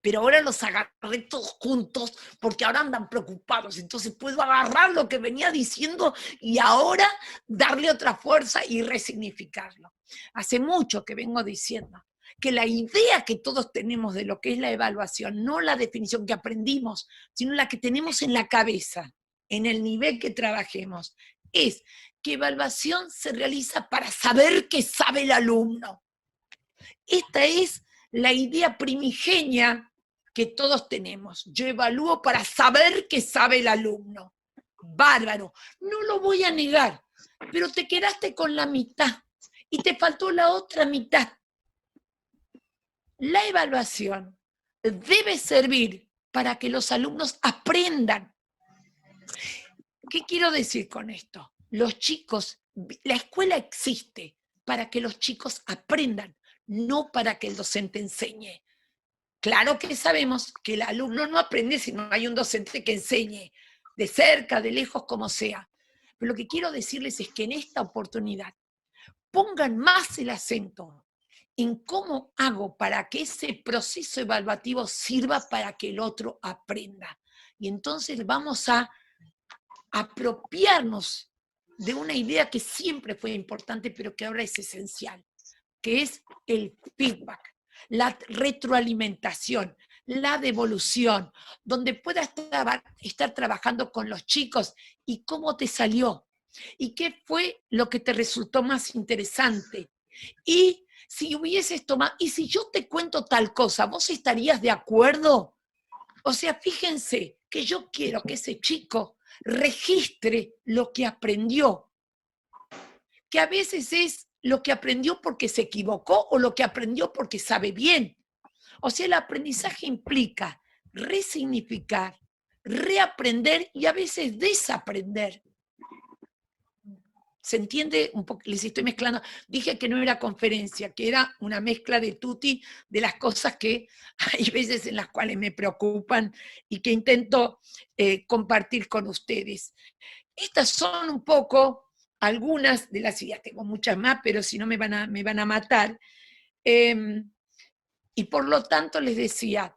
pero ahora los agarré todos juntos porque ahora andan preocupados, entonces puedo agarrar lo que venía diciendo y ahora darle otra fuerza y resignificarlo. Hace mucho que vengo diciendo que la idea que todos tenemos de lo que es la evaluación, no la definición que aprendimos, sino la que tenemos en la cabeza, en el nivel que trabajemos, es que evaluación se realiza para saber qué sabe el alumno. Esta es la idea primigenia que todos tenemos. Yo evalúo para saber qué sabe el alumno. Bárbaro, no lo voy a negar, pero te quedaste con la mitad y te faltó la otra mitad. La evaluación debe servir para que los alumnos aprendan. ¿Qué quiero decir con esto? Los chicos, la escuela existe para que los chicos aprendan, no para que el docente enseñe. Claro que sabemos que el alumno no aprende si no hay un docente que enseñe, de cerca, de lejos, como sea. Pero lo que quiero decirles es que en esta oportunidad pongan más el acento en cómo hago para que ese proceso evaluativo sirva para que el otro aprenda. Y entonces vamos a apropiarnos de una idea que siempre fue importante, pero que ahora es esencial, que es el feedback, la retroalimentación, la devolución, donde puedas estar trabajando con los chicos y cómo te salió, y qué fue lo que te resultó más interesante. Y si hubieses tomado, y si yo te cuento tal cosa, ¿vos estarías de acuerdo? O sea, fíjense que yo quiero que ese chico registre lo que aprendió, que a veces es lo que aprendió porque se equivocó o lo que aprendió porque sabe bien. O sea, el aprendizaje implica resignificar, reaprender y a veces desaprender. ¿Se entiende? Un poco, les estoy mezclando. Dije que no era conferencia, que era una mezcla de tutti de las cosas que hay veces en las cuales me preocupan y que intento compartir con ustedes. Estas son un poco algunas de las ideas. Tengo muchas más, pero si no me van a matar. Y por lo tanto les decía,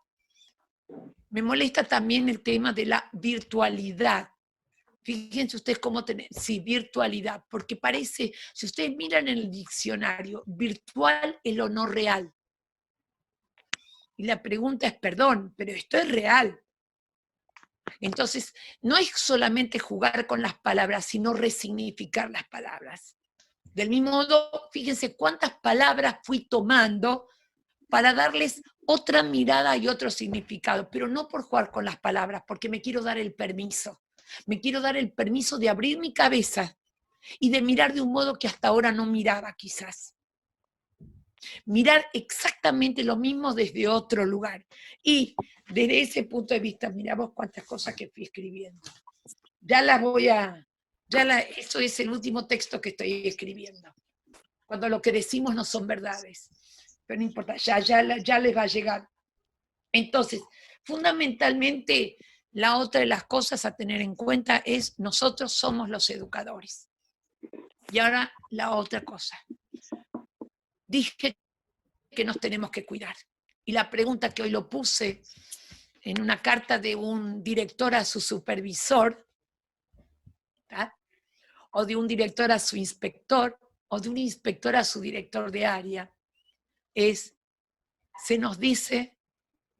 me molesta también el tema de la virtualidad. Fíjense ustedes cómo tener, sí, virtualidad, porque parece, si ustedes miran en el diccionario, virtual es lo no real. Y la pregunta es, perdón, pero esto es real. Entonces, no es solamente jugar con las palabras, sino resignificar las palabras. Del mismo modo, fíjense cuántas palabras fui tomando para darles otra mirada y otro significado, pero no por jugar con las palabras, porque me quiero dar el permiso. Me quiero dar el permiso de abrir mi cabeza y de mirar de un modo que hasta ahora no miraba quizás. Mirar exactamente lo mismo desde otro lugar. Y desde ese punto de vista, miramos cuántas cosas que fui escribiendo. Ya las voy a... eso es el último texto que estoy escribiendo. Cuando lo que decimos no son verdades. Pero no importa, ya les va a llegar. Entonces, fundamentalmente, la otra de las cosas a tener en cuenta es nosotros somos los educadores. Y ahora la otra cosa. Dije que nos tenemos que cuidar. Y la pregunta que hoy lo puse en una carta de un director a su supervisor, ¿tá? O de un director a su inspector, o de un inspector a su director de área, se nos dice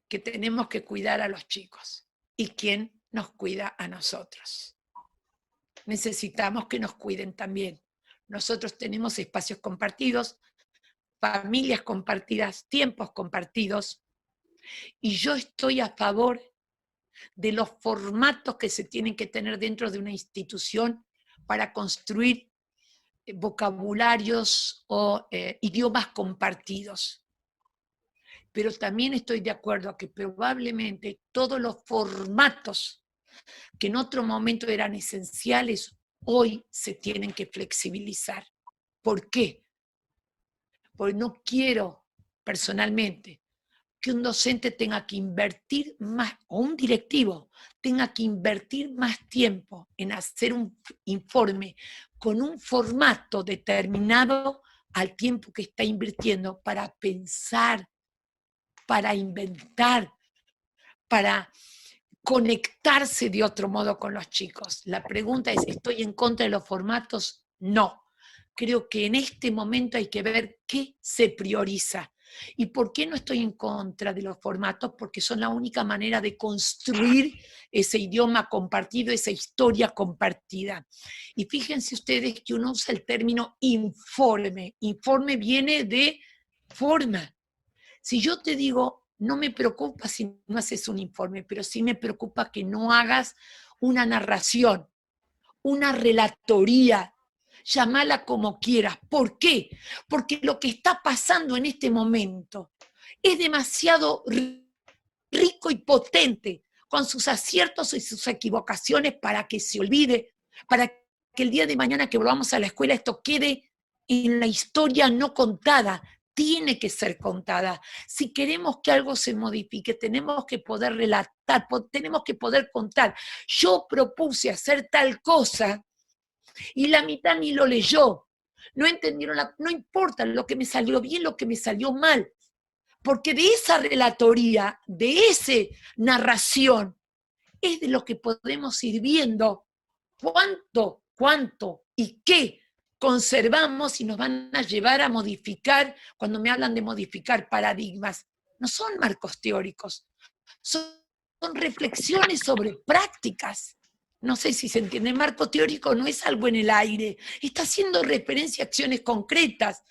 que tenemos que cuidar a los chicos. ¿Y quién nos cuida a nosotros? Necesitamos que nos cuiden también. Nosotros tenemos espacios compartidos, familias compartidas, tiempos compartidos, y yo estoy a favor de los formatos que se tienen que tener dentro de una institución para construir vocabularios o idiomas compartidos. Pero también estoy de acuerdo a que probablemente todos los formatos que en otro momento eran esenciales, hoy se tienen que flexibilizar. ¿Por qué? Porque no quiero, personalmente, que un docente tenga que invertir más, o un directivo tenga que invertir más tiempo en hacer un informe con un formato determinado al tiempo que está invirtiendo para pensar, para inventar, para conectarse de otro modo con los chicos. La pregunta es, ¿estoy en contra de los formatos? No. Creo que en este momento hay que ver qué se prioriza. ¿Y por qué no estoy en contra de los formatos? Porque son la única manera de construir ese idioma compartido, esa historia compartida. Y fíjense ustedes que uno usa el término informe. Informe viene de forma. Si yo te digo, no me preocupa si no haces un informe, pero sí me preocupa que no hagas una narración, una relatoría, llámala como quieras. ¿Por qué? Porque lo que está pasando en este momento es demasiado rico y potente, con sus aciertos y sus equivocaciones, para que se olvide, para que el día de mañana que volvamos a la escuela esto quede en la historia no contada. Tiene que ser contada. Si queremos que algo se modifique, tenemos que poder relatar, tenemos que poder contar. Yo propuse hacer tal cosa y la mitad ni lo leyó. No entendieron, no importa lo que me salió bien, lo que me salió mal. Porque de esa relatoría, de esa narración, es de lo que podemos ir viendo cuánto y qué conservamos y nos van a llevar a modificar. Cuando me hablan de modificar paradigmas, no son marcos teóricos, son reflexiones sobre prácticas. No sé si se entiende, el marco teórico no es algo en el aire, está haciendo referencia a acciones concretas.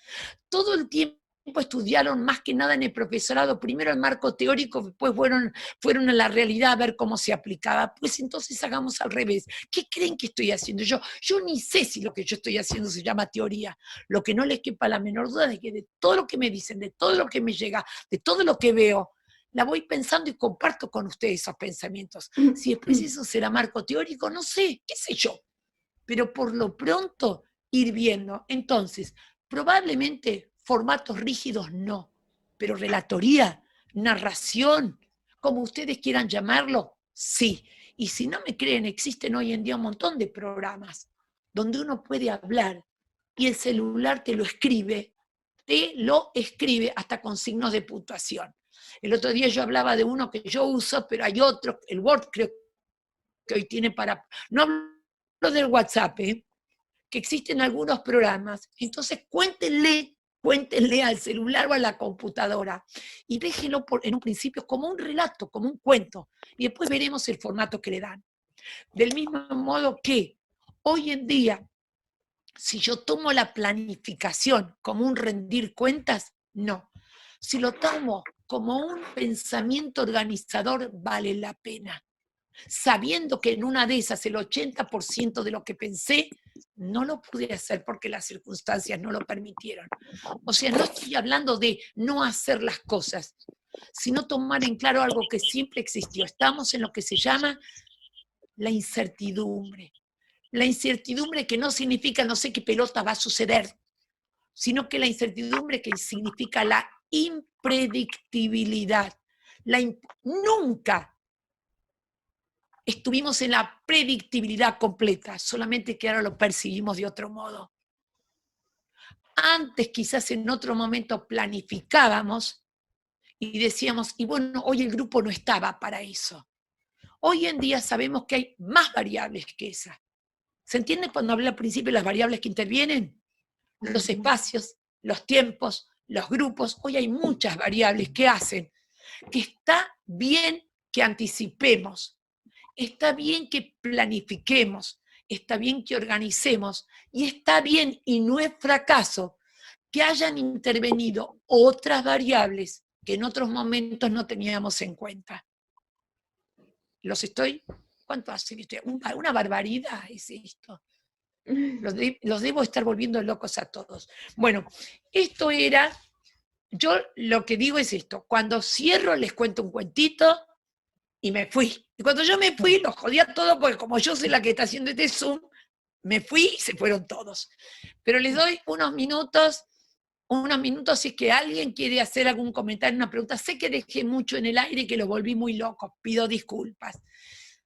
Todo el tiempo estudiaron más que nada en el profesorado, primero el marco teórico, después fueron a la realidad a ver cómo se aplicaba. Pues entonces hagamos al revés. ¿Qué creen que estoy haciendo yo? Yo ni sé si lo que yo estoy haciendo se llama teoría. Lo que no les quepa la menor duda es que de todo lo que me dicen, de todo lo que me llega, de todo lo que veo, la voy pensando y comparto con ustedes esos pensamientos. Si después eso será marco teórico, no sé, qué sé yo. Pero por lo pronto ir viendo. Entonces, probablemente formatos rígidos no, pero relatoría, narración, como ustedes quieran llamarlo, sí. Y si no me creen, existen hoy en día un montón de programas donde uno puede hablar y el celular te lo escribe hasta con signos de puntuación. El otro día yo hablaba de uno que yo uso, pero hay otro, el Word creo que hoy tiene para... No hablo del WhatsApp, que existen algunos programas, entonces cuéntenle al celular o a la computadora y déjenlo en un principio como un relato, como un cuento, y después veremos el formato que le dan. Del mismo modo que hoy en día, si yo tomo la planificación como un rendir cuentas, no. Si lo tomo como un pensamiento organizador, vale la pena. Sabiendo que en una de esas el 80% de lo que pensé no lo pude hacer porque las circunstancias no lo permitieron. O sea, no estoy hablando de no hacer las cosas, sino tomar en claro algo que siempre existió. Estamos en lo que se llama la incertidumbre. La incertidumbre que no significa no sé qué pelota va a suceder, sino que la incertidumbre que significa la impredictibilidad. Nunca estuvimos en la predictibilidad completa, solamente que ahora lo percibimos de otro modo. Antes quizás en otro momento planificábamos y decíamos, y bueno, hoy el grupo no estaba para eso. Hoy en día sabemos que hay más variables que esas. ¿Se entiende cuando hablé al principio de las variables que intervienen? Los espacios, los tiempos, los grupos. Hoy hay muchas variables que hacen que está bien que anticipemos, está bien que planifiquemos, está bien que organicemos y está bien, y no es fracaso, que hayan intervenido otras variables que en otros momentos no teníamos en cuenta. ¿Cuánto hace? Una barbaridad es esto. Los debo estar volviendo locos a todos. Bueno, esto era, yo lo que digo es esto, cuando cierro les cuento un cuentito y me fui. Y cuando yo me fui, los jodía todo porque como yo soy la que está haciendo este Zoom, me fui y se fueron todos. Pero les doy unos minutos si es que alguien quiere hacer algún comentario, una pregunta. Sé que dejé mucho en el aire y que los volví muy locos, pido disculpas.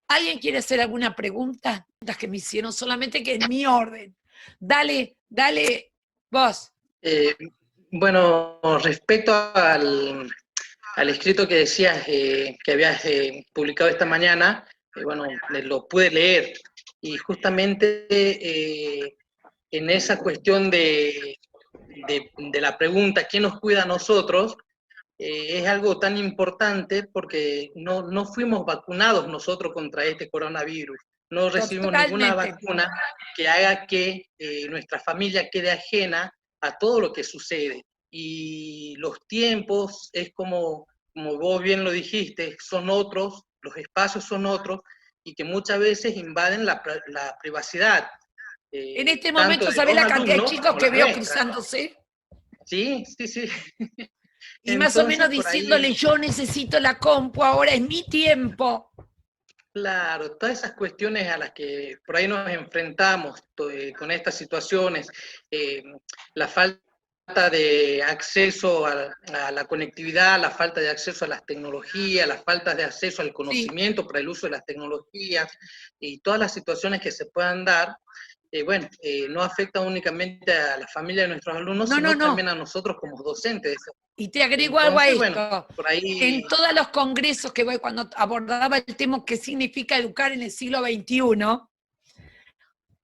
¿Alguien quiere hacer alguna pregunta? Las que me hicieron, solamente que en mi orden. Dale, vos. Bueno, respecto al escrito que decías que habías publicado esta mañana, bueno, lo pude leer y justamente en esa cuestión de la pregunta, ¿quién nos cuida a nosotros? Es algo tan importante porque no fuimos vacunados nosotros contra este coronavirus. No recibimos ninguna vacuna que haga que nuestra familia quede ajena a todo lo que sucede. Y los tiempos, es como vos bien lo dijiste, son otros, los espacios son otros, y que muchas veces invaden la privacidad. En este momento, ¿sabés la cantidad de chicos que veo cruzándose? Sí. Y entonces, más o menos diciéndole, ahí, yo necesito la compu, ahora es mi tiempo. Claro, todas esas cuestiones a las que por ahí nos enfrentamos con estas situaciones, la falta de acceso a la conectividad, la falta de acceso a las tecnologías, la falta de acceso al conocimiento para el uso de las tecnologías y todas las situaciones que se puedan dar, no afecta únicamente a la familia de nuestros alumnos, sino también a nosotros como docentes. Y te agrego algo a esto. Por ahí... En todos los congresos que voy, cuando abordaba el tema qué significa educar en el siglo XXI,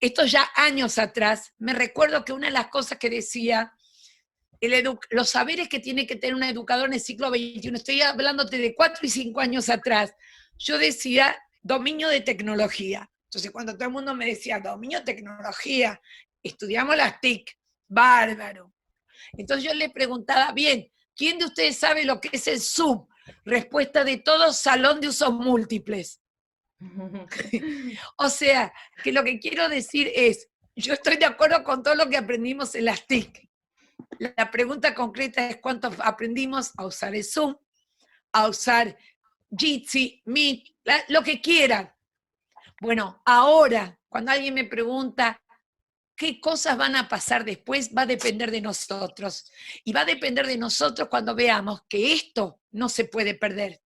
esto ya años atrás, me recuerdo que una de las cosas que decía, los saberes que tiene que tener un educador en el siglo XXI, estoy hablándote de 4 y 5 años atrás, yo decía dominio de tecnología. Entonces cuando todo el mundo me decía dominio de tecnología, estudiamos las TIC, bárbaro. Entonces yo le preguntaba, bien, ¿quién de ustedes sabe lo que es el Zoom? Respuesta de todos, salón de usos múltiples. O sea, que lo que quiero decir es, yo estoy de acuerdo con todo lo que aprendimos en las TIC. La pregunta concreta es cuánto aprendimos a usar el Zoom, a usar Jitsi, Meet, lo que quieran. Bueno, ahora, cuando alguien me pregunta qué cosas van a pasar después, va a depender de nosotros. Y va a depender de nosotros cuando veamos que esto no se puede perder.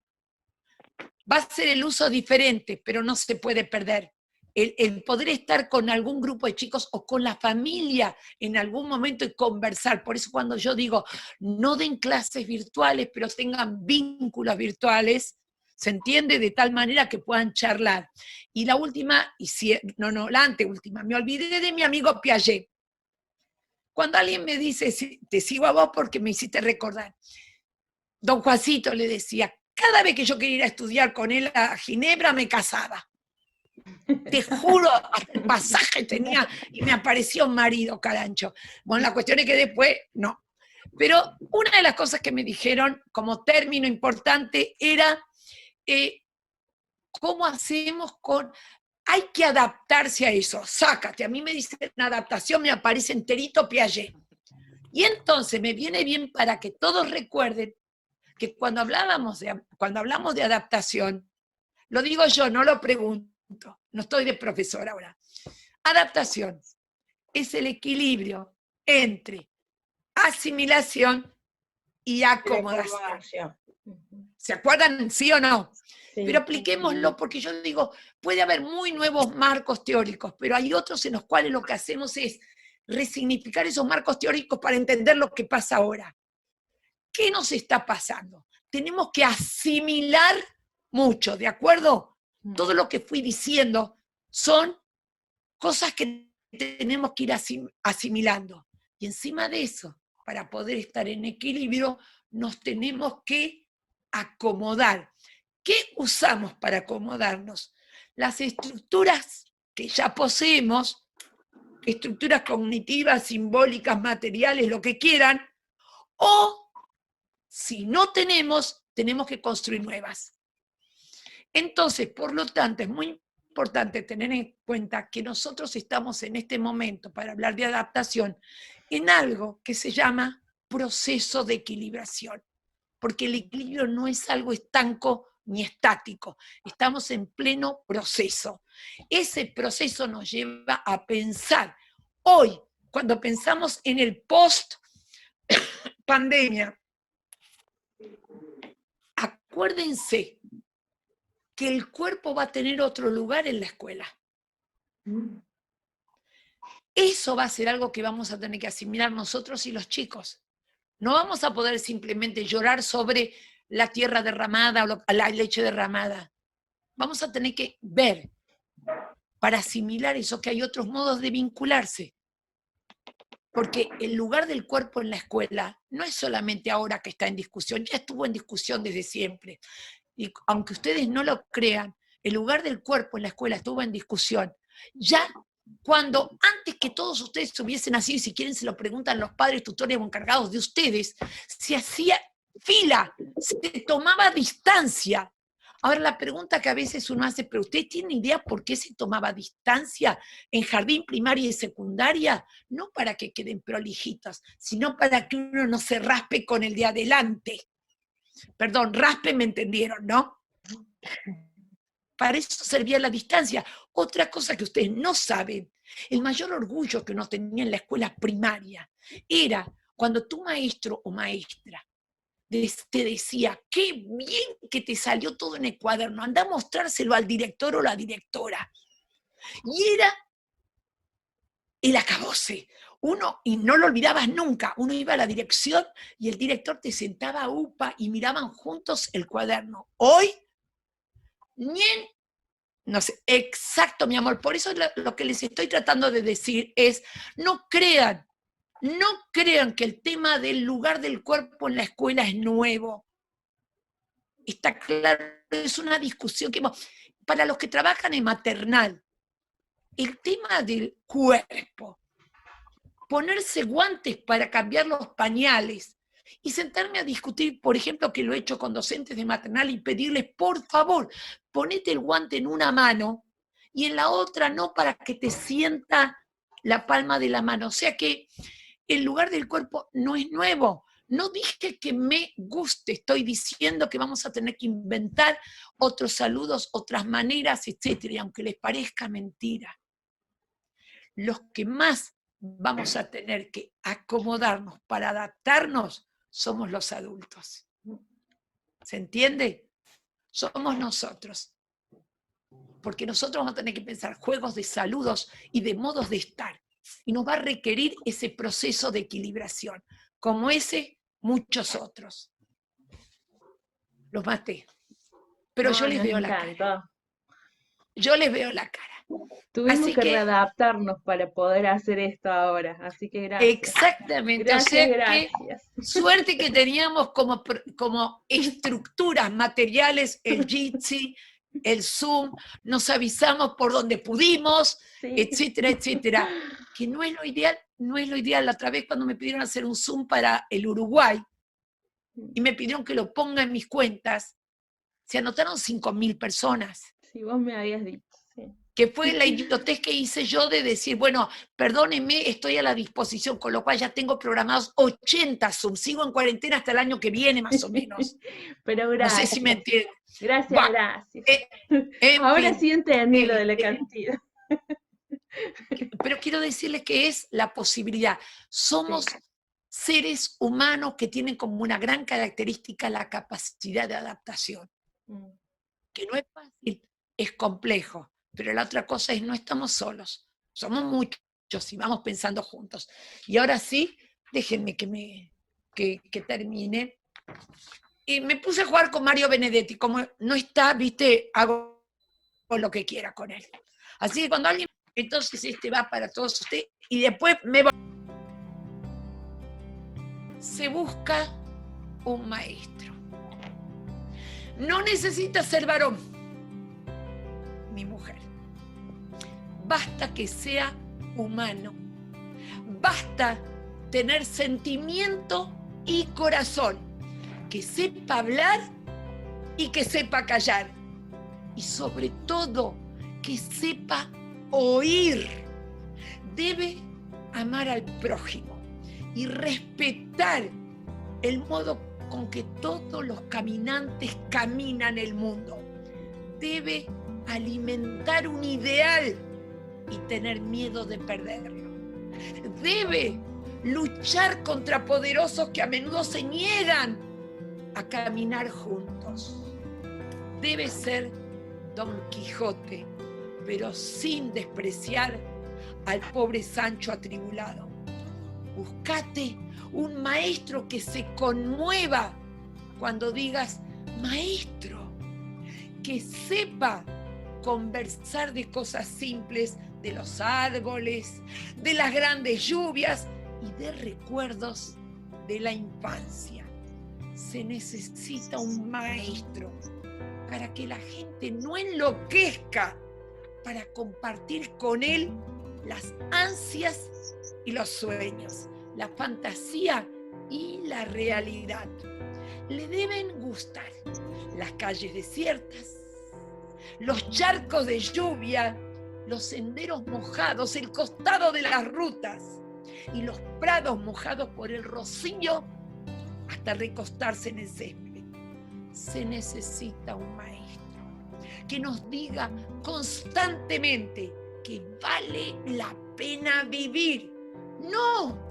Va a ser el uso diferente, pero no se puede perder. El poder estar con algún grupo de chicos o con la familia en algún momento y conversar. Por eso cuando yo digo, no den clases virtuales, pero tengan vínculos virtuales, se entiende de tal manera que puedan charlar. Y la última, la anteúltima, me olvidé de mi amigo Piaget. Cuando alguien me dice, te sigo a vos porque me hiciste recordar, don Juancito le decía, cada vez que yo quería ir a estudiar con él a Ginebra, me casaba. Te juro, hasta el pasaje tenía y me apareció un marido, carancho. Bueno, la cuestión es que después, no. Pero una de las cosas que me dijeron como término importante era cómo hacemos con... Hay que adaptarse a eso, sácate. A mí me dicen adaptación, me aparece enterito Piaget. Y entonces me viene bien para que todos recuerden que cuando hablamos de adaptación, lo digo yo, no lo pregunto, no estoy de profesor ahora. Adaptación es el equilibrio entre asimilación y acomodación. ¿Se acuerdan, sí o no? Sí. Pero apliquémoslo porque yo digo, puede haber muy nuevos marcos teóricos, pero hay otros en los cuales lo que hacemos es resignificar esos marcos teóricos para entender lo que pasa ahora. ¿Qué nos está pasando? Tenemos que asimilar mucho, ¿de acuerdo? Todo lo que fui diciendo son cosas que tenemos que ir asimilando. Y encima de eso, para poder estar en equilibrio, nos tenemos que acomodar. ¿Qué usamos para acomodarnos? Las estructuras que ya poseemos, estructuras cognitivas, simbólicas, materiales, lo que quieran, o si no tenemos, tenemos que construir nuevas. Entonces, por lo tanto, es muy importante tener en cuenta que nosotros estamos en este momento, para hablar de adaptación, en algo que se llama proceso de equilibración, porque el equilibrio no es algo estanco ni estático, estamos en pleno proceso. Ese proceso nos lleva a pensar, hoy, cuando pensamos en el post-pandemia, acuérdense que el cuerpo va a tener otro lugar en la escuela. Eso va a ser algo que vamos a tener que asimilar nosotros y los chicos. No vamos a poder simplemente llorar sobre la tierra derramada o la leche derramada. Vamos a tener que ver, para asimilar eso, que hay otros modos de vincularse. Porque el lugar del cuerpo en la escuela no es solamente ahora que está en discusión, ya estuvo en discusión desde siempre. Y aunque ustedes no lo crean, el lugar del cuerpo en la escuela estuvo en discusión. Ya cuando antes que todos ustedes hubiesen nacido, y si quieren se lo preguntan los padres, tutores o encargados de ustedes, se hacía fila, se tomaba distancia. Ahora la pregunta que a veces uno hace, ¿pero usted tiene idea por qué se tomaba distancia en jardín, primaria y secundaria? No para que queden prolijitos, sino para que uno no se raspe con el de adelante. Perdón, raspe, me entendieron, ¿no? Para eso servía la distancia. Otra cosa que ustedes no saben, el mayor orgullo que uno tenía en la escuela primaria era cuando tu maestro o maestra te decía, qué bien que te salió todo en el cuaderno, anda a mostrárselo al director o la directora. Y era el acabose. Uno, y no lo olvidabas nunca, uno iba a la dirección y el director te sentaba a UPA y miraban juntos el cuaderno. Hoy, no sé, exacto, mi amor. Por eso lo que les estoy tratando de decir es, no crean que el tema del lugar del cuerpo en la escuela es nuevo. Está claro, es una discusión que para los que trabajan en maternal, el tema del cuerpo ponerse guantes para cambiar los pañales y sentarme a discutir, por ejemplo, que lo he hecho con docentes de maternal y pedirles, por favor, ponete el guante en una mano y en la otra no, para que te sienta la palma de la mano. O sea que el lugar del cuerpo no es nuevo. No dije que me guste, estoy diciendo que vamos a tener que inventar otros saludos, otras maneras, etc. Y aunque les parezca mentira, los que más vamos a tener que acomodarnos para adaptarnos somos los adultos. ¿Se entiende? Somos nosotros. Porque nosotros vamos a tener que pensar juegos de saludos y de modos de estar. Y nos va a requerir ese proceso de equilibración. Como ese, muchos otros. Los maté. Pero yo les veo la cara. Yo les veo la cara. Tuvimos que readaptarnos para poder hacer esto ahora, así que gracias. Exactamente. Gracias, o sea, gracias. Suerte que teníamos como estructuras materiales el Jitsi, el Zoom, nos avisamos por donde pudimos, sí, etcétera, etcétera. Que no es lo ideal, no es lo ideal. La otra vez cuando me pidieron hacer un Zoom para el Uruguay y me pidieron que lo ponga en mis cuentas, se anotaron 5.000 personas. Sí, vos me habías dicho. Sí. Que fue la idiotez que hice yo de decir, bueno, perdónenme, estoy a la disposición, con lo cual ya tengo programados 80 Zoom, sigo en cuarentena hasta el año que viene más o menos. Pero gracias. No sé si me entienden. Gracias, bueno, gracias. Ahora sí entendí lo de la cantidad. Pero quiero decirles que es la posibilidad. Somos seres humanos que tienen como una gran característica la capacidad de adaptación. Que no es fácil, es complejo. Pero la otra cosa es, no estamos solos, somos muchos y vamos pensando juntos. Y ahora sí, déjenme que termine. Y me puse a jugar con Mario Benedetti, como no está, viste, hago lo que quiera con él. Así que cuando alguien, entonces este va para todos ustedes, y después me voy. Se busca un maestro. No necesita ser varón, mi mujer. Basta que sea humano. Basta tener sentimiento y corazón. Que sepa hablar y que sepa callar. Y sobre todo, que sepa oír. Debe amar al prójimo y respetar el modo con que todos los caminantes caminan el mundo. Debe alimentar un ideal y tener miedo de perderlo. Debe luchar contra poderosos que a menudo se niegan a caminar juntos. Debe ser Don Quijote, pero sin despreciar al pobre Sancho atribulado. Buscate un maestro que se conmueva cuando digas maestro, que sepa conversar de cosas simples, de los árboles, de las grandes lluvias y de recuerdos de la infancia. Se necesita un maestro para que la gente no enloquezca, para compartir con él las ansias y los sueños, la fantasía y la realidad. Le deben gustar las calles desiertas, los charcos de lluvia, los senderos mojados, el costado de las rutas y los prados mojados por el rocío hasta recostarse en el césped. Se necesita un maestro que nos diga constantemente que vale la pena vivir, no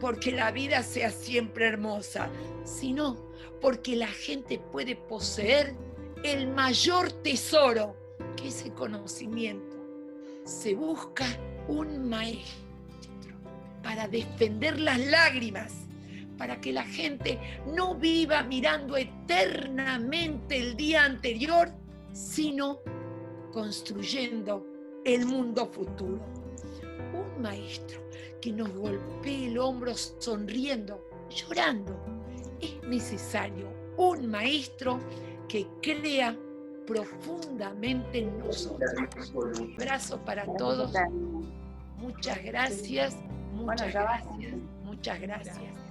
porque la vida sea siempre hermosa, sino porque la gente puede poseer el mayor tesoro, que es el conocimiento. Se busca un maestro para defender las lágrimas, para que la gente no viva mirando eternamente el día anterior, sino construyendo el mundo futuro. Un maestro que nos golpee el hombro sonriendo, llorando. Es necesario un maestro que crea profundamente en nosotros. Un abrazo para todos. Muchas gracias. Muchas ya gracias. Muchas gracias.